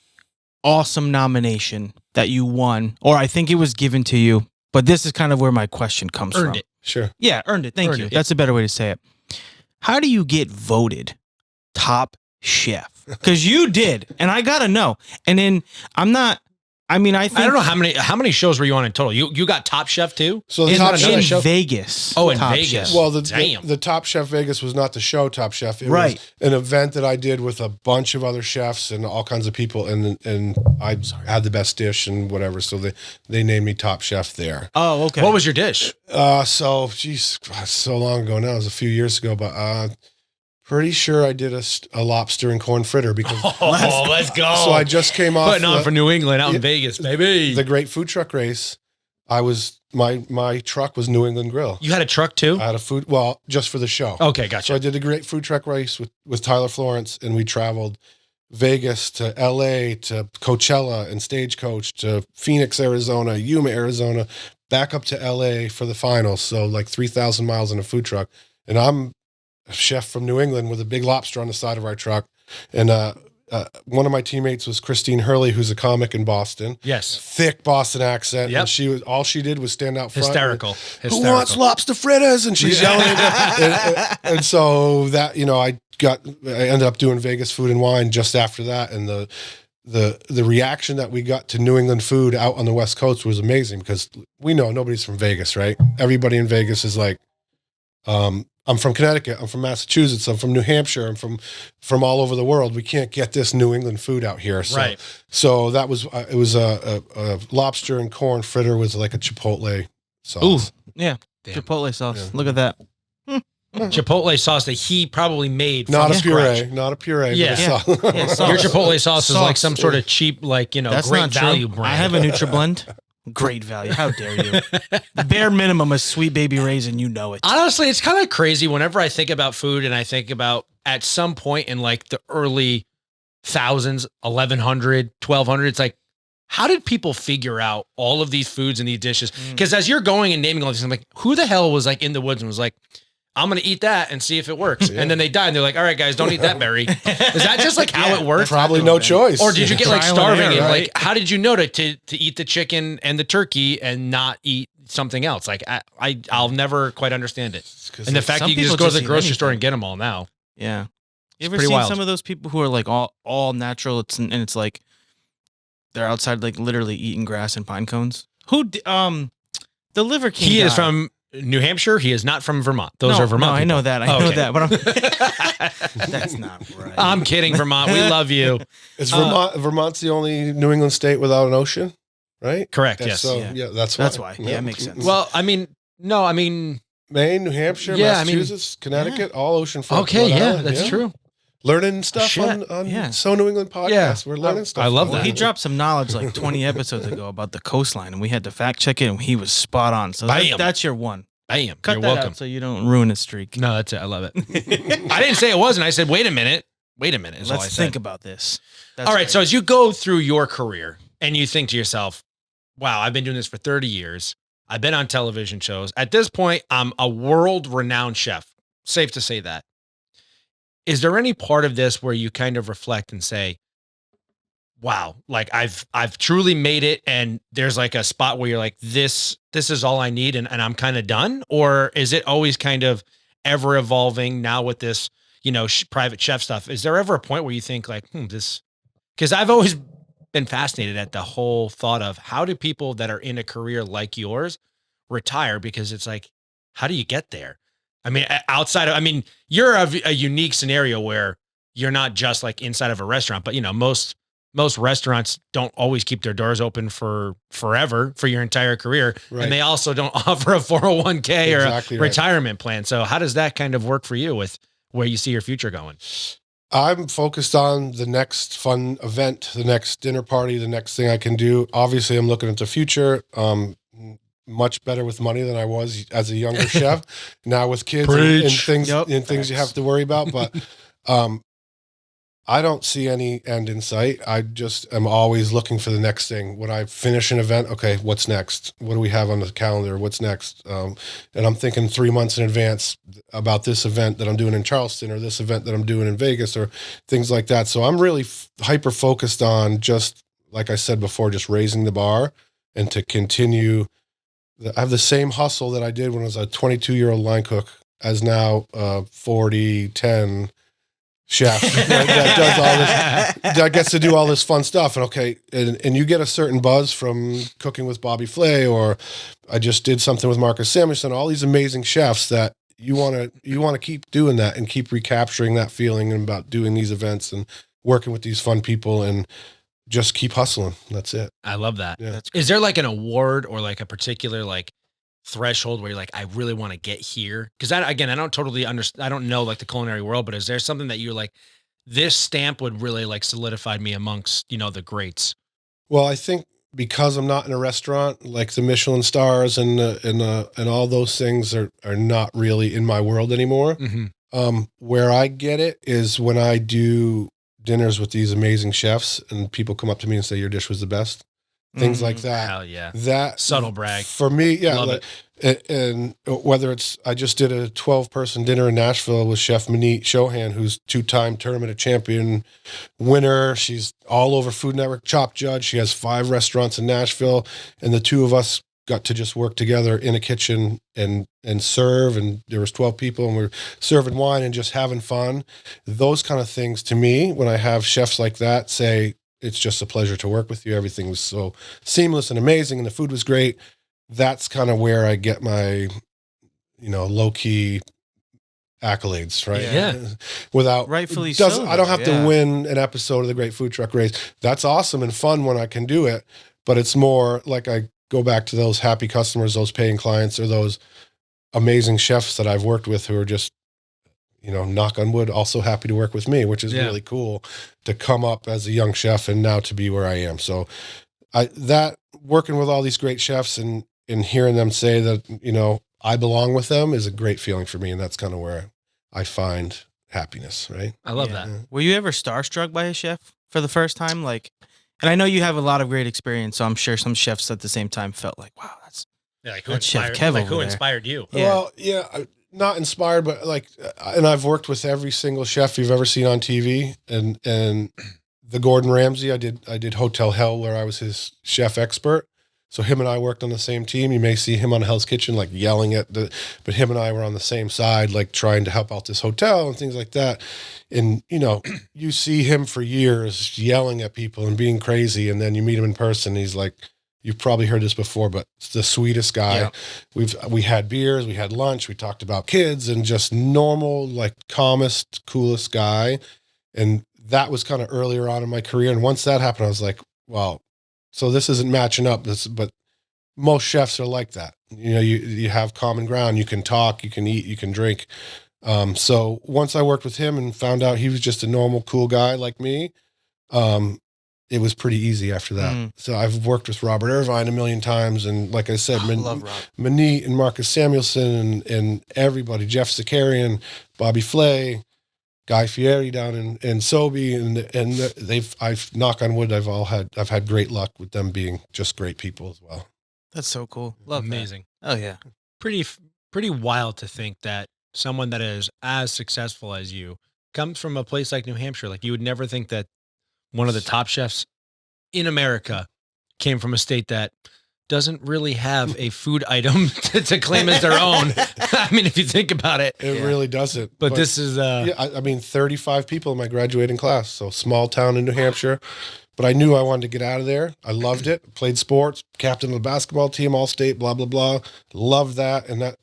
awesome nomination that you won, or I think it was given to you, but this is kind of where my question comes from. Earned it. Sure. Yeah, earned it. Thank you. That's a better way to say it. How do you get voted top chef? Because you did, and I got to know. And then I don't know how many shows were you on in total. You got Top Chef too? So the Top Chef in Vegas. Oh, in Top Vegas. Chef. Well, the Top Chef Vegas was not the show Top Chef. It was an event that I did with a bunch of other chefs and all kinds of people, and I had the best dish and whatever. So they named me Top Chef there. Oh, okay. What was your dish? So long ago now. It was a few years ago, but pretty sure I did a lobster and corn fritter because let's go. So I just came off putting on for New England out in Vegas, baby. The Great Food Truck Race. My truck was New England Grill. You had a truck too? I had just for the show. Okay, gotcha. So I did the Great Food Truck Race with Tyler Florence, and we traveled Vegas to LA to Coachella and Stagecoach to Phoenix, Arizona, Yuma, Arizona, back up to LA for the finals. So like 3,000 miles in a food truck. And I'm a chef from New England with a big lobster on the side of our truck. And one of my teammates was Christine Hurley, who's a comic in Boston. Yes. Thick Boston accent. Yep. And all she did was stand out front. Hysterical. Who wants lobster fritters? And she's yelling. and so that, I ended up doing Vegas Food and Wine just after that. And the reaction that we got to New England food out on the West Coast was amazing because we know nobody's from Vegas, right? Everybody in Vegas is like, I'm from Connecticut. I'm from Massachusetts. I'm from New Hampshire. I'm from all over the world. We can't get this New England food out here. So, right. So that was it was a lobster and corn fritter with like a chipotle sauce. Ooh, yeah. Damn. Chipotle sauce. Yeah. Look at that. Chipotle sauce that he probably made. Not from a puree. scratch. Not a puree. Yeah. Sauce. Your Chipotle sauce is like some sort of cheap, That's great not value true. brand. I have a NutriBlend. Great value. How dare you? The bare minimum is sweet baby raisin. You know it. Honestly, it's kind of crazy whenever I think about food and I think about at some point in like the early thousands, 1100, 1200, it's like, how did people figure out all of these foods and these dishes? Because as you're going and naming all these, I'm like, who the hell was like in the woods and was like, I'm going to eat that and see if it works. And then they die and they're like, all right, guys, don't eat that berry. Is that just like how it works? Probably no choice. Or did you get like Trial and starving error, and right? like, how did you know to eat the chicken and the turkey and not eat something else? Like I'll never quite understand it. And the fact that some you can just people go to the just eat grocery store anything. and get them all now. Yeah. You ever pretty seen wild. some of those people who are like all natural? And it's like they're outside like literally eating grass and pine cones. The Liver King. He is guy. from New Hampshire. He is not from Vermont. Those No, are Vermont. No, I know that. I know Okay. that. But that's not right. I'm kidding, Vermont. We love you. Is Vermont's the only New England state without an ocean, right? Correct. And yes. so Yeah. that's why. Yeah, it makes sense. Well, I mean, no, I mean, Maine, New Hampshire, Yeah, I mean- Massachusetts, Connecticut, all ocean front. okay, Rhode yeah, Island, that's true. Learning stuff Shit, on yeah. So New England podcast. Yeah. We're learning stuff. I love Well, that. he dropped some knowledge like 20 episodes ago about the coastline, and we had to fact check it, and he was spot on. So Bam. that's your one. Bam. Cut You're that welcome. out so you don't ruin his streak. No, that's it. I love it. I didn't say it wasn't. I said, wait a minute. Wait a minute. Is all I Let's said. think about this. That's All right. great. So as you go through your career and you think to yourself, wow, I've been doing this for 30 years. I've been on television shows. At this point, I'm a world renowned chef. Safe to say that. Is there any part of this where you kind of reflect and say, wow, like I've truly made it, and there's like a spot where you're like, this is all I need, and I'm kind of done? Or is it always kind of ever evolving now with this, private chef stuff? Is there ever a point where you think like, this, because I've always been fascinated at the whole thought of how do people that are in a career like yours retire? Because it's like, how do you get there? I mean, you're a unique scenario where you're not just like inside of a restaurant, but most restaurants don't always keep their doors open for forever for your entire career. Right. And they also don't offer a 401k or Exactly a right. retirement plan. So how does that kind of work for you with where you see your future going? I'm focused on the next fun event, the next dinner party, the next thing I can do. Obviously, I'm looking at the future. Much better with money than I was as a younger chef. Now with kids and things, Yep. and things you have to worry about. But I don't see any end in sight. I just am always looking for the next thing. When I finish an event, okay, what's next? What do we have on the calendar? What's next? And I'm thinking 3 months in advance about this event that I'm doing in Charleston, or this event that I'm doing in Vegas, or things like that. So I'm really hyper focused on, just like I said before, just raising the bar and to continue. I have the same hustle that I did when I was a 22-year-old line cook as now 40-10 chef that does all this, that gets to do all this fun stuff. And okay, and you get a certain buzz from cooking with Bobby Flay, or I just did something with Marcus Samuelson, all these amazing chefs that you want to keep doing that and keep recapturing that feeling about doing these events and working with these fun people, and just keep hustling. That's it. I love that. Yeah. Is there like an award or like a particular like threshold where you're like, I really want to get here? Because I don't totally understand. I don't know like the culinary world, but is there something that you're like, this stamp would really like solidify me amongst, the greats? Well, I think because I'm not in a restaurant, like the Michelin stars and all those things are not really in my world anymore. Mm-hmm. Where I get it is when I do dinners with these amazing chefs and people come up to me and say, your dish was the best. Things like that. Hell yeah. That Subtle brag. for me. Yeah. Love And whether it's, I just did a 12-person dinner in Nashville with Chef Manit Chohan, who's 2-time tournament champion winner. She's all over Food Network Chop Judge. She has 5 restaurants in Nashville, and the two of us got to just work together in a kitchen and serve. And there was 12 people, and we're serving wine and just having fun. Those kind of things, to me, when I have chefs like that say, it's just a pleasure to work with you, everything was so seamless and amazing, and the food was great. That's kind of where I get my, low-key accolades, right? Yeah. Without Rightfully so, I don't have yeah. to win an episode of the Great Food Truck Race. That's awesome and fun when I can do it, but it's more like I go back to those happy customers, those paying clients, or those amazing chefs that I've worked with who are just, knock on wood, also happy to work with me, which is really cool to come up as a young chef and now to be where I am. So that working with all these great chefs and hearing them say that, I belong with them is a great feeling for me. And that's kind of where I find happiness, right? I love Yeah. that. Were you ever starstruck by a chef for the first time? Like, and I know you have a lot of great experience, so I'm sure some chefs at the same time felt like, wow, Yeah, like who That's Chef inspired? Kev Like over who there. inspired you? Yeah. Well, yeah, not inspired, but like, and I've worked with every single chef you've ever seen on TV, and the Gordon Ramsay. I did Hotel Hell, where I was his chef expert. So him and I worked on the same team. You may see him on Hell's Kitchen, like yelling but him and I were on the same side, like trying to help out this hotel and things like that. And, you see him for years yelling at people and being crazy. And then you meet him in person. He's like, you've probably heard this before, but it's the sweetest guy. Yeah. We had beers, we had lunch, we talked about kids and just normal, like calmest, coolest guy. And that was kind of earlier on in my career. And once that happened, I was like, well, so this isn't matching up. But most chefs are like that. You have common ground. You can talk, you can eat, you can drink. So once I worked with him and found out he was just a normal, cool guy like me, it was pretty easy after that. So I've worked with Robert Irvine a million times. And like I said, I love Rob. Manit and Marcus Samuelson and everybody, Jeff Zakarian, Bobby Flay, Guy Fieri down in Sobey, and I've knock on wood, I've had great luck with them being just great people as well. That's so cool. Love that. Amazing. Oh yeah. Pretty wild to think that someone that is as successful as you comes from a place like New Hampshire. Like you would never think that one of the top chefs in America came from a state that doesn't really have a food item to claim as their own. I mean, if you think about it, It really doesn't. but this is, Yeah, I mean, 35 people in my graduating class. So small town in New Hampshire. But I knew I wanted to get out of there. I loved it. Played sports, captain of the basketball team, all state, blah, blah, blah. Loved that. And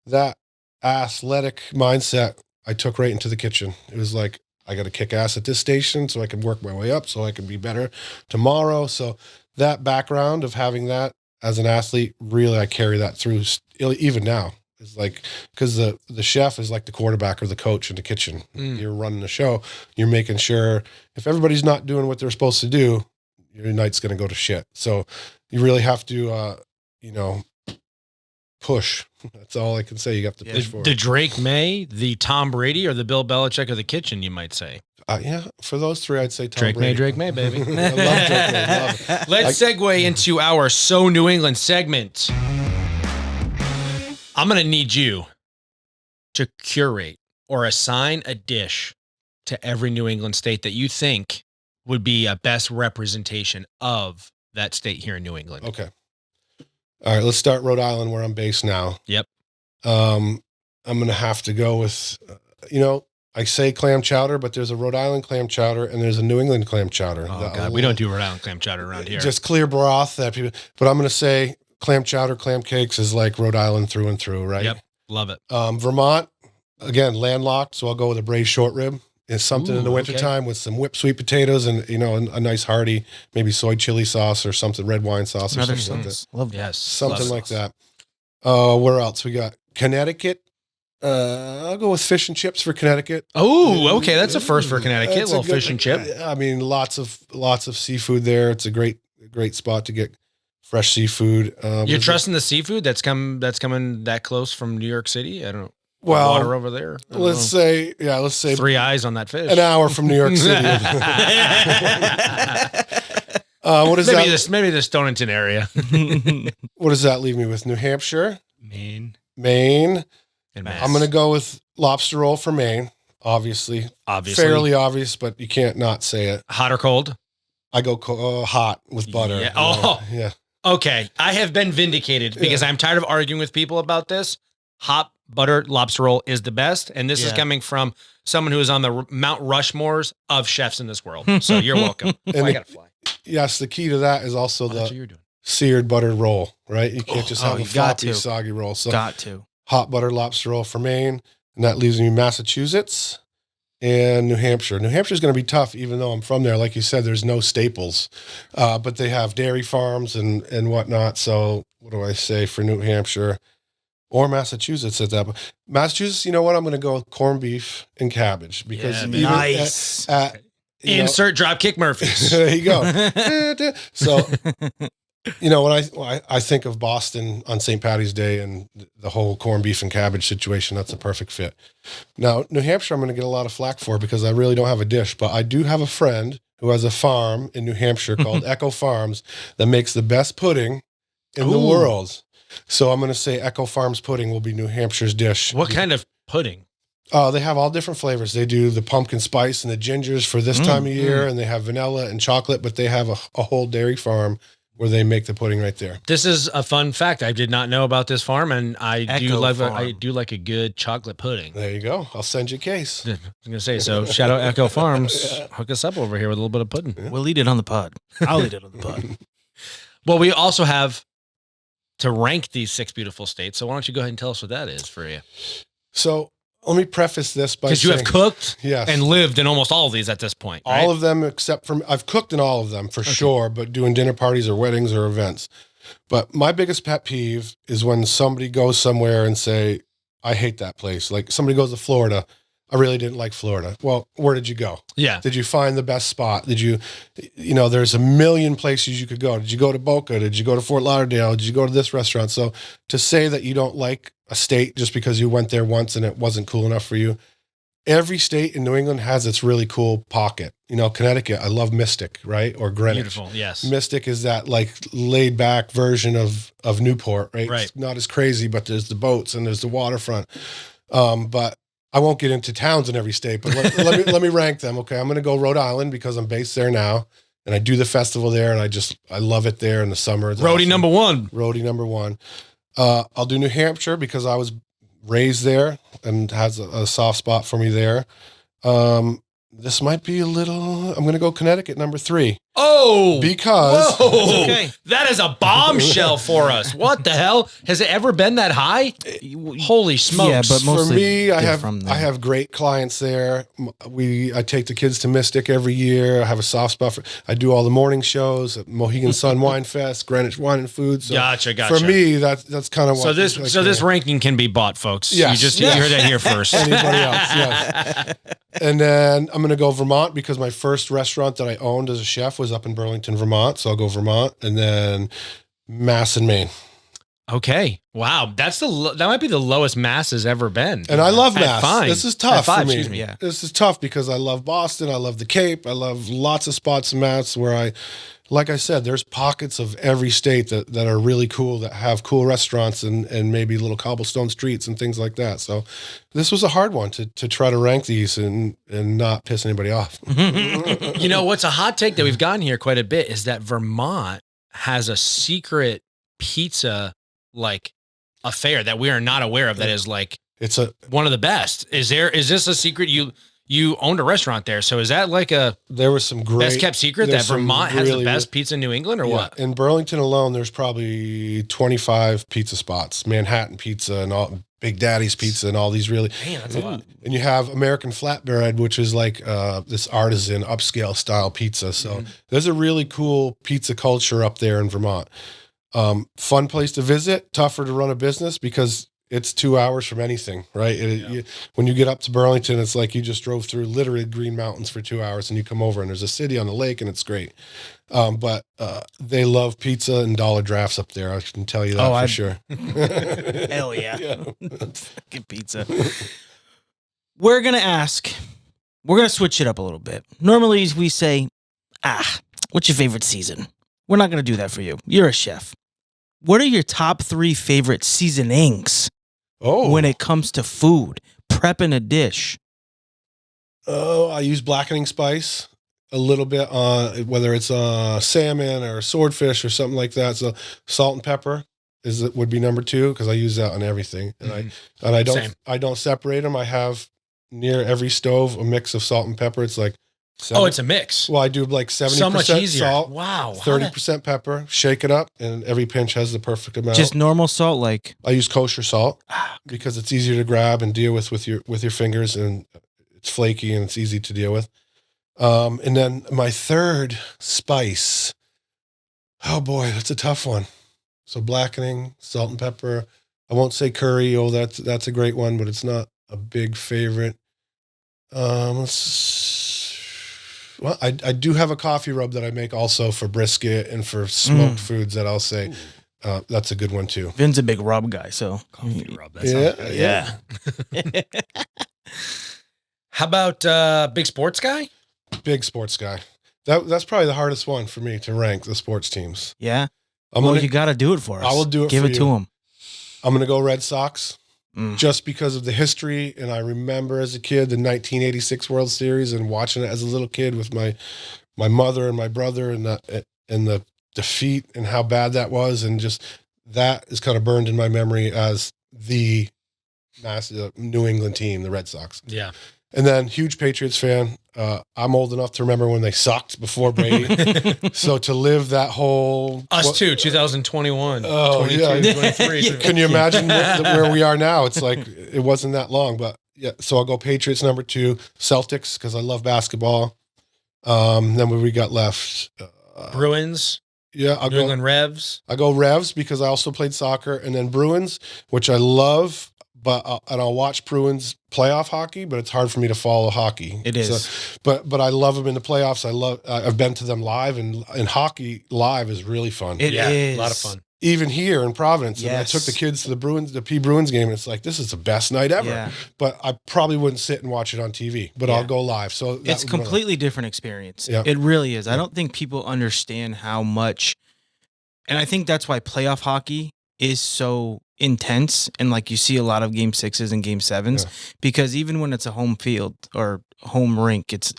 that athletic mindset I took right into the kitchen. It was like, I got to kick ass at this station so I can work my way up so I can be better tomorrow. So that background of having that as an athlete, really, I carry that through even now. It's like, because the chef is like the quarterback or the coach in the kitchen. You're running the show. You're making sure if everybody's not doing what they're supposed to do, your night's going to go to shit. So you really have to, push. That's all I can say. You have to push for the it. Drake May, the Tom Brady, or the Bill Belichick of the kitchen, you might say. Yeah, for those three, I'd say Tom Brady. Drake May, baby. I love Drake May. Love it. Let's segue into our So New England segment. I'm going to need you to curate or assign a dish to every New England state that you think would be a best representation of that state here in New England. Okay. All right, let's start Rhode Island, where I'm based now. Yep. I'm going to have to go with, I say clam chowder, but there's a Rhode Island clam chowder and there's a New England clam chowder. Oh, God. We don't do Rhode Island clam chowder around here. Just clear broth that people, but I'm going to say clam chowder, clam cakes is like Rhode Island through and through, right? Yep. Love it. Vermont, again, landlocked. So I'll go with a braised short rib. It's something in the Ooh, wintertime with some whipped sweet potatoes and, a nice hearty, maybe soy chili sauce or something, red wine sauce or Another something like that. sauce. Love that. Yes. Something love like sauce. that. Where else? We got Connecticut. I'll go with fish and chips for Connecticut. Oh, okay. That's a first for Connecticut. It's A little fish and chip. I mean, lots of seafood there. It's a great spot to get fresh seafood. You're trusting the seafood that's coming that close from New York City? I don't know. Well, Water over there. I don't let's know. say 3 eyes on that fish. an hour from New York City. What is maybe that? Maybe the Stonington area. What does that leave me with? New Hampshire, Maine. I'm going to go with lobster roll for Maine. Obviously, fairly obvious, but you can't not say it. Hot or cold? I go hot with butter. Yeah. Oh, yeah. Okay. I have been vindicated because I'm tired of arguing with people about this. Hot butter lobster roll is the best. And this is coming from someone who is on the Mount Rushmores of chefs in this world. So you're welcome. And I got to fly. Yes, the key to that is also That's what the you're doing. seared buttered roll, right? You can't just have a you got floppy, to. soggy roll. So Got to. hot butter lobster roll for Maine. And that leaves me Massachusetts and New Hampshire. New Hampshire is going to be tough, even though I'm from there. Like you said, there's no staples, but they have dairy farms and whatnot. So what do I say for New Hampshire or Massachusetts at that? Massachusetts, you know what? I'm going to go with corned beef and cabbage because even nice. Insert Dropkick Murphys. there you go. So, when I think of Boston on St. Patty's Day and the whole corned beef and cabbage situation, that's a perfect fit. Now, New Hampshire, I'm going to get a lot of flack for because I really don't have a dish, but I do have a friend who has a farm in New Hampshire called Echo Farms that makes the best pudding in the world. So I'm going to say Echo Farms pudding will be New Hampshire's dish. What kind of pudding? They have all different flavors. They do the pumpkin spice and the gingers for this time of year, and they have vanilla and chocolate, but they have a whole dairy farm where they make the pudding right there. This is a fun fact. I did not know about this farm, and I do like a good chocolate pudding. There you go. I'll send you a case. I was going to say, so shout out Echo Farms. Hook us up over here with a little bit of pudding. Yeah. We'll eat it on the pod. I'll eat it on the pod. Well, we also have to rank these 6 beautiful states. So why don't you go ahead and tell us what that is for you? So let me preface this by Because you have saying- cooked Yes. and lived in almost all of these at this point. Right? All of them except for, I've cooked in all of them for sure, but doing dinner parties or weddings or events. But my biggest pet peeve is when somebody goes somewhere and say, I hate that place. Like somebody goes to Florida. I really didn't like Florida. Well, where did you go? Yeah. Did you find the best spot? Did you know, there's a million places you could go. Did you go to Boca? Did you go to Fort Lauderdale? Did you go to this restaurant? So to say that you don't like a state just because you went there once and it wasn't cool enough for you, every state in New England has its really cool pocket. You know, Connecticut, I love Mystic, right? Or Greenwich. Beautiful. Yes. Mystic is that like laid back version of Newport, right? Right. It's not as crazy, but there's the boats and there's the waterfront. But I won't get into towns in every state, but let me rank them. Okay. I'm going to go Rhode Island because I'm based there now and I do the festival there and I love it there in the summer. It's Roadie awesome. number 1. Roadie number 1. I'll do New Hampshire because I was raised there and has a soft spot for me there. This might be I'm going to go Connecticut number 3. Oh, because whoa. Okay. That is a bombshell for us. What the hell? Has it ever been that high? Holy smokes. Yeah, but for mostly me, I they're have from there. I have great clients there. I take the kids to Mystic every year. I have a soft spot for. I do all the morning shows at Mohegan Sun Wine Fest, Greenwich Wine and Food. So Gotcha. For me, that's kind of what. So this ranking can be bought, folks. Yes. You heard that here first. Anybody else? Yes. And then I'm going to go Vermont because my first restaurant that I owned as a chef was up in Burlington, Vermont. So I'll go Vermont, and then Mass and Maine. Okay. Wow. That might be the lowest Mass has ever been. And I love At Mass. 5. This is tough At 5, for me. excuse me. Yeah. This is tough because I love Boston. I love the Cape. I love lots of spots in Mass where like I said, there's pockets of every state that are really cool, that have cool restaurants and maybe little cobblestone streets and things like that. So this was a hard one to try to rank these and not piss anybody off. You know, what's a hot take that we've gotten here quite a bit is that Vermont has a secret pizza like affair that we are not aware of that is like It's one of the best. Is this a secret? You owned a restaurant there, so is that like there was some great best kept secret that there's some Vermont has the really- best pizza in New England, or what? In Burlington alone, there's probably 25 pizza spots, Manhattan Pizza and all Big Daddy's Pizza and all these really. Man, that's a lot. And you have American Flatbread, which is like this artisan upscale style pizza. So there's a really cool pizza culture up there in Vermont. Fun place to visit, tougher to run a business because it's 2 hours from anything, right? When you get up to Burlington, it's like you just drove through literally Green Mountains for 2 hours and you come over and there's a city on the lake and it's great. But they love pizza and dollar drafts up there. I can tell you that for sure. Hell yeah. Fucking pizza. We're going to switch it up a little bit. Normally we say, what's your favorite season? We're not going to do that for you. You're a chef. What are your top 3 favorite seasonings when it comes to food, prepping a dish? Oh, I use blackening spice a little bit on whether it's salmon or swordfish or something like that. So salt and pepper would be number 2 because I use that on everything, and I don't separate them. I have near every stove a mix of salt and pepper. It's like it's a mix. well, I do like 70% So much easier. salt, Wow. 30% pepper. Shake it up, and every pinch has the perfect amount. Just normal salt, like I use kosher salt because it's easier to grab and deal with your fingers, and it's flaky and it's easy to deal with. And then my third spice, oh boy, that's a tough one. So blackening, salt and pepper. I won't say curry. Oh, that's a great one, but it's not a big favorite. Well, I do have a coffee rub that I make also for brisket and for smoked foods that I'll say that's a good one too. Vin's a big rub guy, so Coffee rub. That sounds good. yeah. How about big sports guy? Big sports guy. That's probably the hardest one for me to rank the sports teams. Yeah. I'm Well, gonna, you got to do it for us. I will do it Give for it you. to him. I'm going to go Red Sox. Mm. Just because of the history. And I remember as a kid, the 1986 World Series and watching it as a little kid with my mother and my brother and the defeat and how bad that was. And just that is kind of burned in my memory as the massive New England team, the Red Sox. Yeah. And then huge Patriots fan. I'm old enough to remember when they sucked before Brady. So to live that whole... Us too, 2021, Oh, 22, yeah. 23. Can you imagine where we are now? It's like, it wasn't that long, but yeah. So I'll go Patriots number 2, Celtics, because I love basketball. Then what we got left? Bruins, Yeah, I'll New go. England Revs. I go Revs because I also played soccer, and then Bruins, which I love, but I'll watch Bruins playoff hockey, but it's hard for me to follow hockey. It is. So, but I love them in the playoffs. I've been to them live, and hockey live is really fun. It Yeah, is a lot of fun. Even here in Providence, and I Yes. took the kids to the P Bruins game, and it's like, this is the best night ever. Yeah. But I probably wouldn't sit and watch it on TV, but Yeah. I'll go live. So that It's would be one of completely different experience. Yeah. It really is. I Yeah. don't think people understand how much, and I think that's why playoff hockey is so intense. And like you see a lot of game 6s and game 7s, Yeah. because even when it's a home field or home rink, it's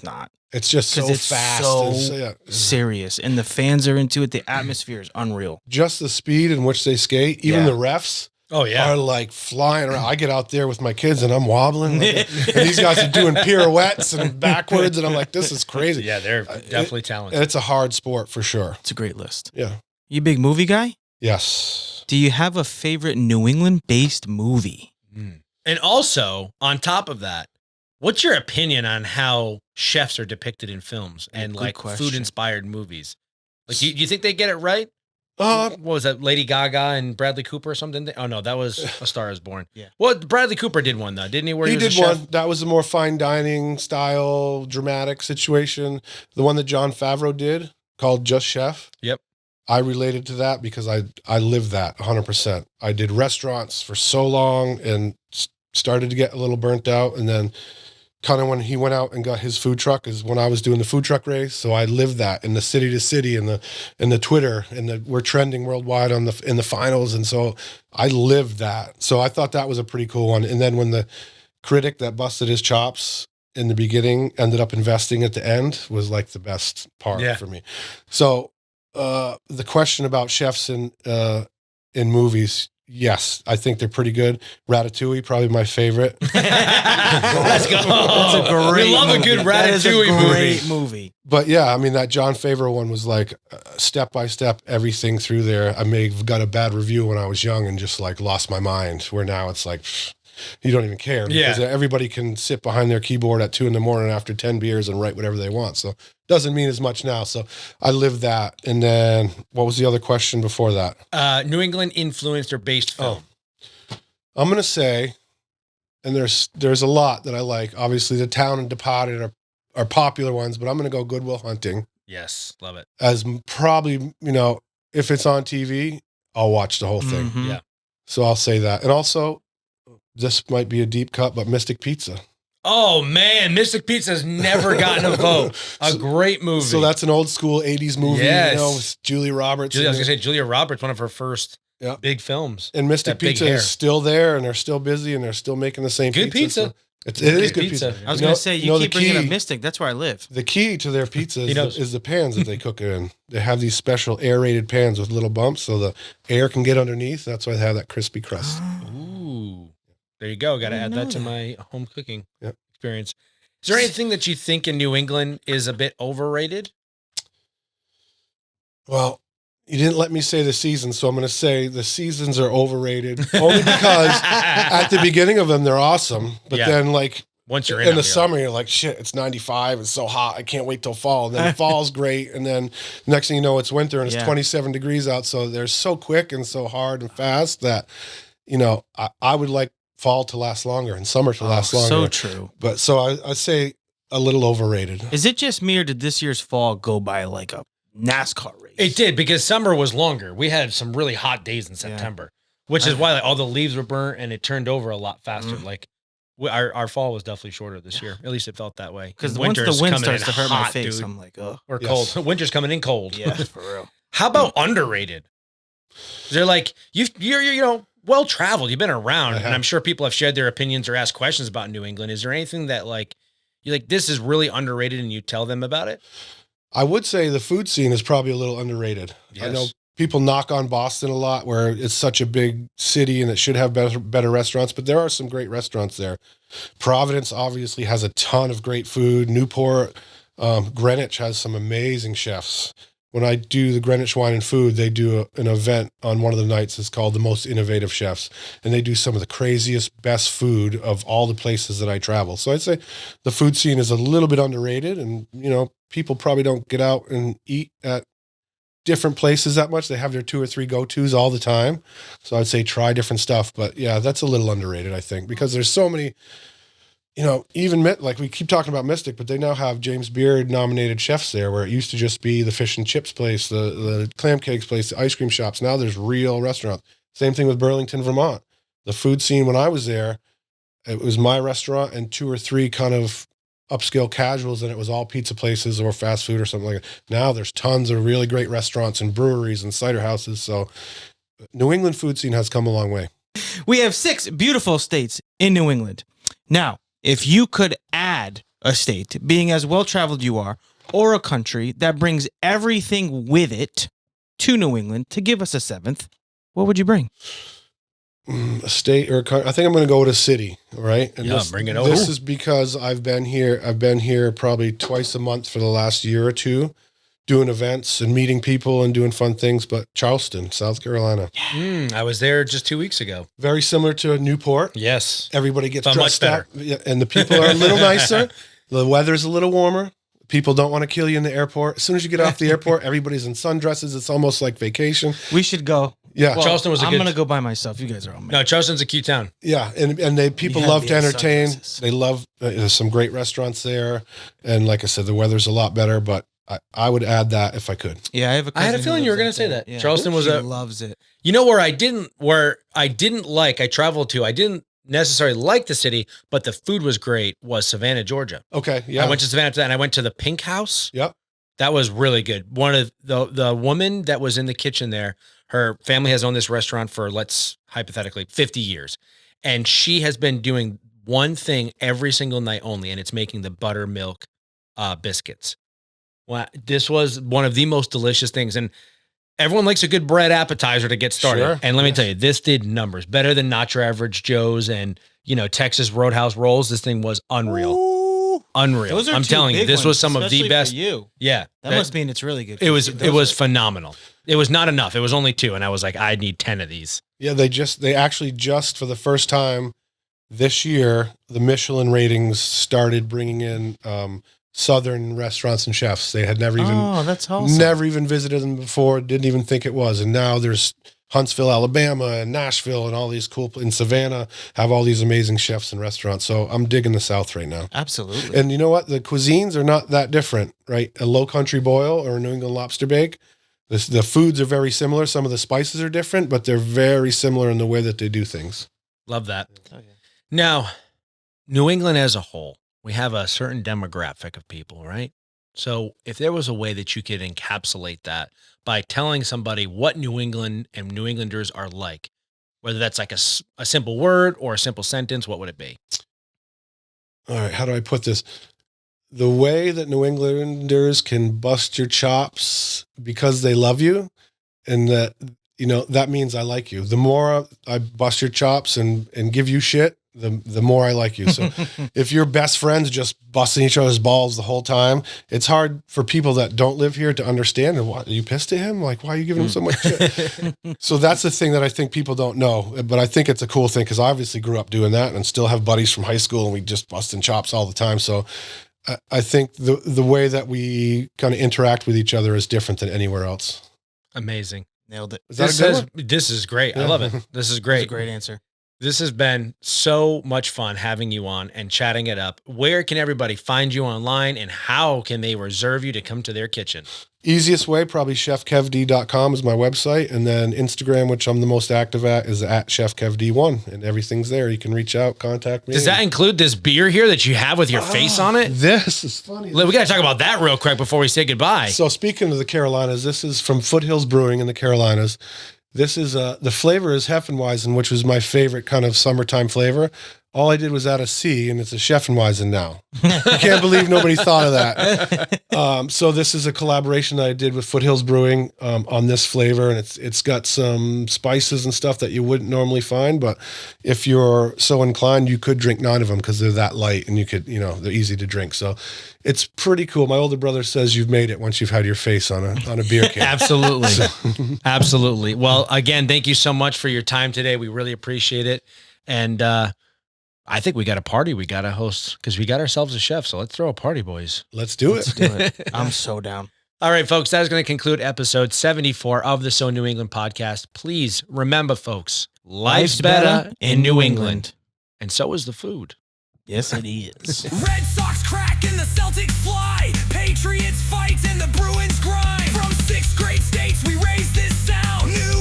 not It's just so 'cause it's fast. so yeah. serious, and the fans are into it. The atmosphere is unreal. Just the speed in which they skate, even Yeah. the refs Oh, yeah. are like flying around. I get out there with my kids and I'm wobbling, and these guys are doing pirouettes and backwards, and I'm like, this is crazy. Yeah, they're definitely talented. It's a hard sport for sure. It's a great list. Yeah. You a big movie guy? Yes. Do you have a favorite New England-based movie? And also, on top of that, what's your opinion on how chefs are depicted in films and Good like question. food-inspired movies? Like, do you think they get it right? Uh, What was that, Lady Gaga and Bradley Cooper or something? Oh, no, that was A Star is Born. Yeah. Well, Bradley Cooper did one, though, didn't he? Where he was did a chef? one. That was a more fine dining style, dramatic situation. The one that Jon Favreau did called Just Chef. Yep. I related to that because I lived that 100%. I did restaurants for so long and started to get a little burnt out. And then kind of when he went out and got his food truck is when I was doing the food truck race. So I lived that in the city to city and the Twitter and we're trending worldwide in the finals. And so I lived that. So I thought that was a pretty cool one. And then when the critic that busted his chops in the beginning ended up investing at the end was like the best part Yeah. for me. So the question about chefs in movies, yes, I think they're pretty good. Ratatouille, probably my favorite. Let's go. That's a great We love a good movie. That is a Ratatouille great movie. movie. But yeah, I mean, that Jon Favreau one was like step by step, everything through there. I may have got a bad review when I was young and just like lost my mind, where now it's like, you don't even care because Yeah. everybody can sit behind their keyboard at 2 a.m. after 10 beers and write whatever they want. So doesn't mean as much now. So I lived that. And then what was the other question before that? New England influenced or based film. I'm going to say, and there's a lot that I like. Obviously, The Town and Departed are popular ones, but I'm going to go Good Will Hunting Yes, love it. as probably, if it's on TV, I'll watch the whole thing. Mhm. Yeah. So I'll say that. And also, this might be a deep cut, but Mystic Pizza. Oh man, Mystic Pizza's never gotten a vote. A great movie. So that's an old school 80s movie, Yes. with Julia Roberts. I was in gonna it. say Julia Roberts, one of her first Yeah. big films. And Mystic that big Pizza hair. is still there, and they're still busy, and they're still making the same Good pizza. So it is Good good pizza. pizza. I was You know- going to say, you know keep the bringing up key- Mystic. That's where I live. The key to their pizza He knows. is the pans that they cook it in. They have these special aerated pans with little bumps so the air can get underneath. That's why they have that crispy crust. Ooh, there you go. Got to I add didn't that to know my home cooking Yep. experience. Is there anything that you think in New England is a bit overrated? Well, you didn't let me say the seasons, so I'm going to say the seasons are overrated only because at the beginning of them, they're awesome. But Yeah. then, like, Once you're in in the them, you're summer, you're like, shit, it's 95. It's so hot. I can't wait till fall. And then fall's great. And then next thing you know, it's winter and it's Yeah. 27 degrees out. So they're so quick and so hard and fast that, I would like fall to last longer and summer to last longer. So true. But so I say a little overrated. Is it just me, or did this year's fall go by like a NASCAR race? It did, because summer was longer. We had some really hot days in September, which is why all the leaves were burnt and it turned over a lot faster. Like our fall was definitely shorter this year. At least it felt that way. Because once the Winter's wind coming starts in to hurt my hot, face, dude. I'm like, oh. Or Yes. cold. Winter's coming in cold. Yeah, for real. How about underrated? They're like, you're well traveled. You've been around, and I'm sure people have shared their opinions or asked questions about New England. Is there anything that like you're like, this is really underrated, and you tell them about it? I would say the food scene is probably a little underrated. Yes. I know people knock on Boston a lot, where it's such a big city and it should have better restaurants, but there are some great restaurants there. Providence obviously has a ton of great food. Newport, Greenwich has some amazing chefs. When I do the Greenwich Wine and Food, they do an event on one of the nights. It's called The Most Innovative Chefs. And they do some of the craziest, best food of all the places that I travel. So I'd say the food scene is a little bit underrated. And, people probably don't get out and eat at different places that much. They have their 2 or 3 go-tos all the time. So I'd say try different stuff. But yeah, that's a little underrated, I think, because there's so many, even like we keep talking about Mystic, but they now have James Beard nominated chefs there, where it used to just be the fish and chips place, the clam cakes place, the ice cream shops. Now there's real restaurants. Same thing with Burlington, Vermont. The food scene when I was there, it was my restaurant and 2 or 3 kind of upscale casuals, and it was all pizza places or fast food or something like that. Now there's tons of really great restaurants and breweries and cider houses. So New England food scene has come a long way. We have 6 beautiful states in New England. Now, if you could add a state, being as well-traveled you are, or a country that brings everything with it to New England to give us a 7th, what would you bring? A state or I think I'm going to go with a city, right? And bring it over. This is because I've been here probably twice a month for the last year or two, doing events and meeting people and doing fun things. But Charleston, South Carolina. I was there just 2 weeks ago. Very similar to Newport. Yes. Everybody gets But dressed much up, and the people are a little nicer. The weather's a little warmer. People don't want to kill you in the airport. As soon as you get off the airport, everybody's in sundresses. It's almost like vacation. We should go. Yeah. Well, Charleston was I'm going to go by myself. You guys are all No, Charleston's a cute town. Yeah, and people have love the to entertain. sundresses. They love there's some great restaurants there, and like I said, the weather's a lot better. But I would add that if I could. Yeah, I have a I had a cousin who feeling you were lives going to out say there. that. Charleston was She a loves it. where I didn't like. I traveled to. I didn't necessarily like the city, but the food was great. Was Savannah, Georgia? Okay, yeah. I went to Savannah after that, and I went to the Pink House. Yep. That was really good. One of the woman that was in the kitchen there, her family has owned this restaurant for, let's hypothetically, 50 years. And she has been doing one thing every single night only, and it's making the buttermilk biscuits. Well, this was one of the most delicious things. And everyone likes a good bread appetizer to get started. Sure. And let me tell you, this did numbers better than Not Your Average Joe's and, Texas Roadhouse rolls. This thing was unreal. Ooh. Unreal. Those are I'm 2 telling you, big this was ones, some of the especially best. for you. Yeah. That must mean it's really good. It was phenomenal. It was not enough. It was only 2. And I was like, I need 10 of these. Yeah, they actually just for the first time this year, the Michelin ratings started bringing in Southern restaurants and chefs. They had never even visited them before, didn't even think it was. And now there's Huntsville, Alabama, and Nashville, and all these cool, in Savannah, have all these amazing chefs and restaurants. So I'm digging the South right now. Absolutely. And you know what? The cuisines are not that different, right? A low country boil or a New England lobster bake. The foods are very similar. Some of the spices are different, but they're very similar in the way that they do things. Love that. Okay. Now, New England as a whole, we have a certain demographic of people, right? So if there was a way that you could encapsulate that by telling somebody what New England and New Englanders are like, whether that's like a simple word or a simple sentence, what would it be? All right, how do I put this? The way that New Englanders can bust your chops because they love you, and that, that means I like you. The more I bust your chops and give you shit, the more I like you. So if you're best friends just busting each other's balls the whole time, it's hard for people that don't live here to understand. And what, are you pissed at him? Like, why are you giving him so much shit? So that's the thing that I think people don't know. But I think it's a cool thing because I obviously grew up doing that and still have buddies from high school and we just busting chops all the time. So I think the way that we kind of interact with each other is different than anywhere else. Amazing. Nailed it. This is great. I love it. This is great. That's a great answer. This has been so much fun having you on and chatting it up. Where can everybody find you online and how can they reserve you to come to their kitchen? Easiest way, probably chefkevd.com is my website. And then Instagram, which I'm the most active at, is at chefkevd1. And everything's there. You can reach out, contact me. Does that include this beer here that you have with your face on it? This is funny. We got to talk about that real quick before we say goodbye. So speaking of the Carolinas, this is from Foothills Brewing in the Carolinas. This is the flavor is Heffenweisen, which was my favorite kind of summertime flavor. All I did was add a C, and it's a Cheffenweisen now. I can't believe nobody thought of that. So this is a collaboration that I did with Foothills Brewing on this flavor, and it's got some spices and stuff that you wouldn't normally find. But if you're so inclined, you could drink 9 of them because they're that light, and you could, they're easy to drink. So it's pretty cool. My older brother says you've made it once you've had your face on a beer can. Absolutely, absolutely. Well, again, thank you so much for your time today. We really appreciate it, and I think we got a party we got to host because we got ourselves a chef. So let's throw a party, boys. Let's do it. Let's do it. I'm so down. All right, folks, that is going to conclude episode 74 of the So New England podcast. Please remember, folks, life's better in New England. And so is the food. Yes, it is. Red Sox crack and the Celtics fly. Patriots fight and the Bruins grind. From 6 great states, we raise this sound. New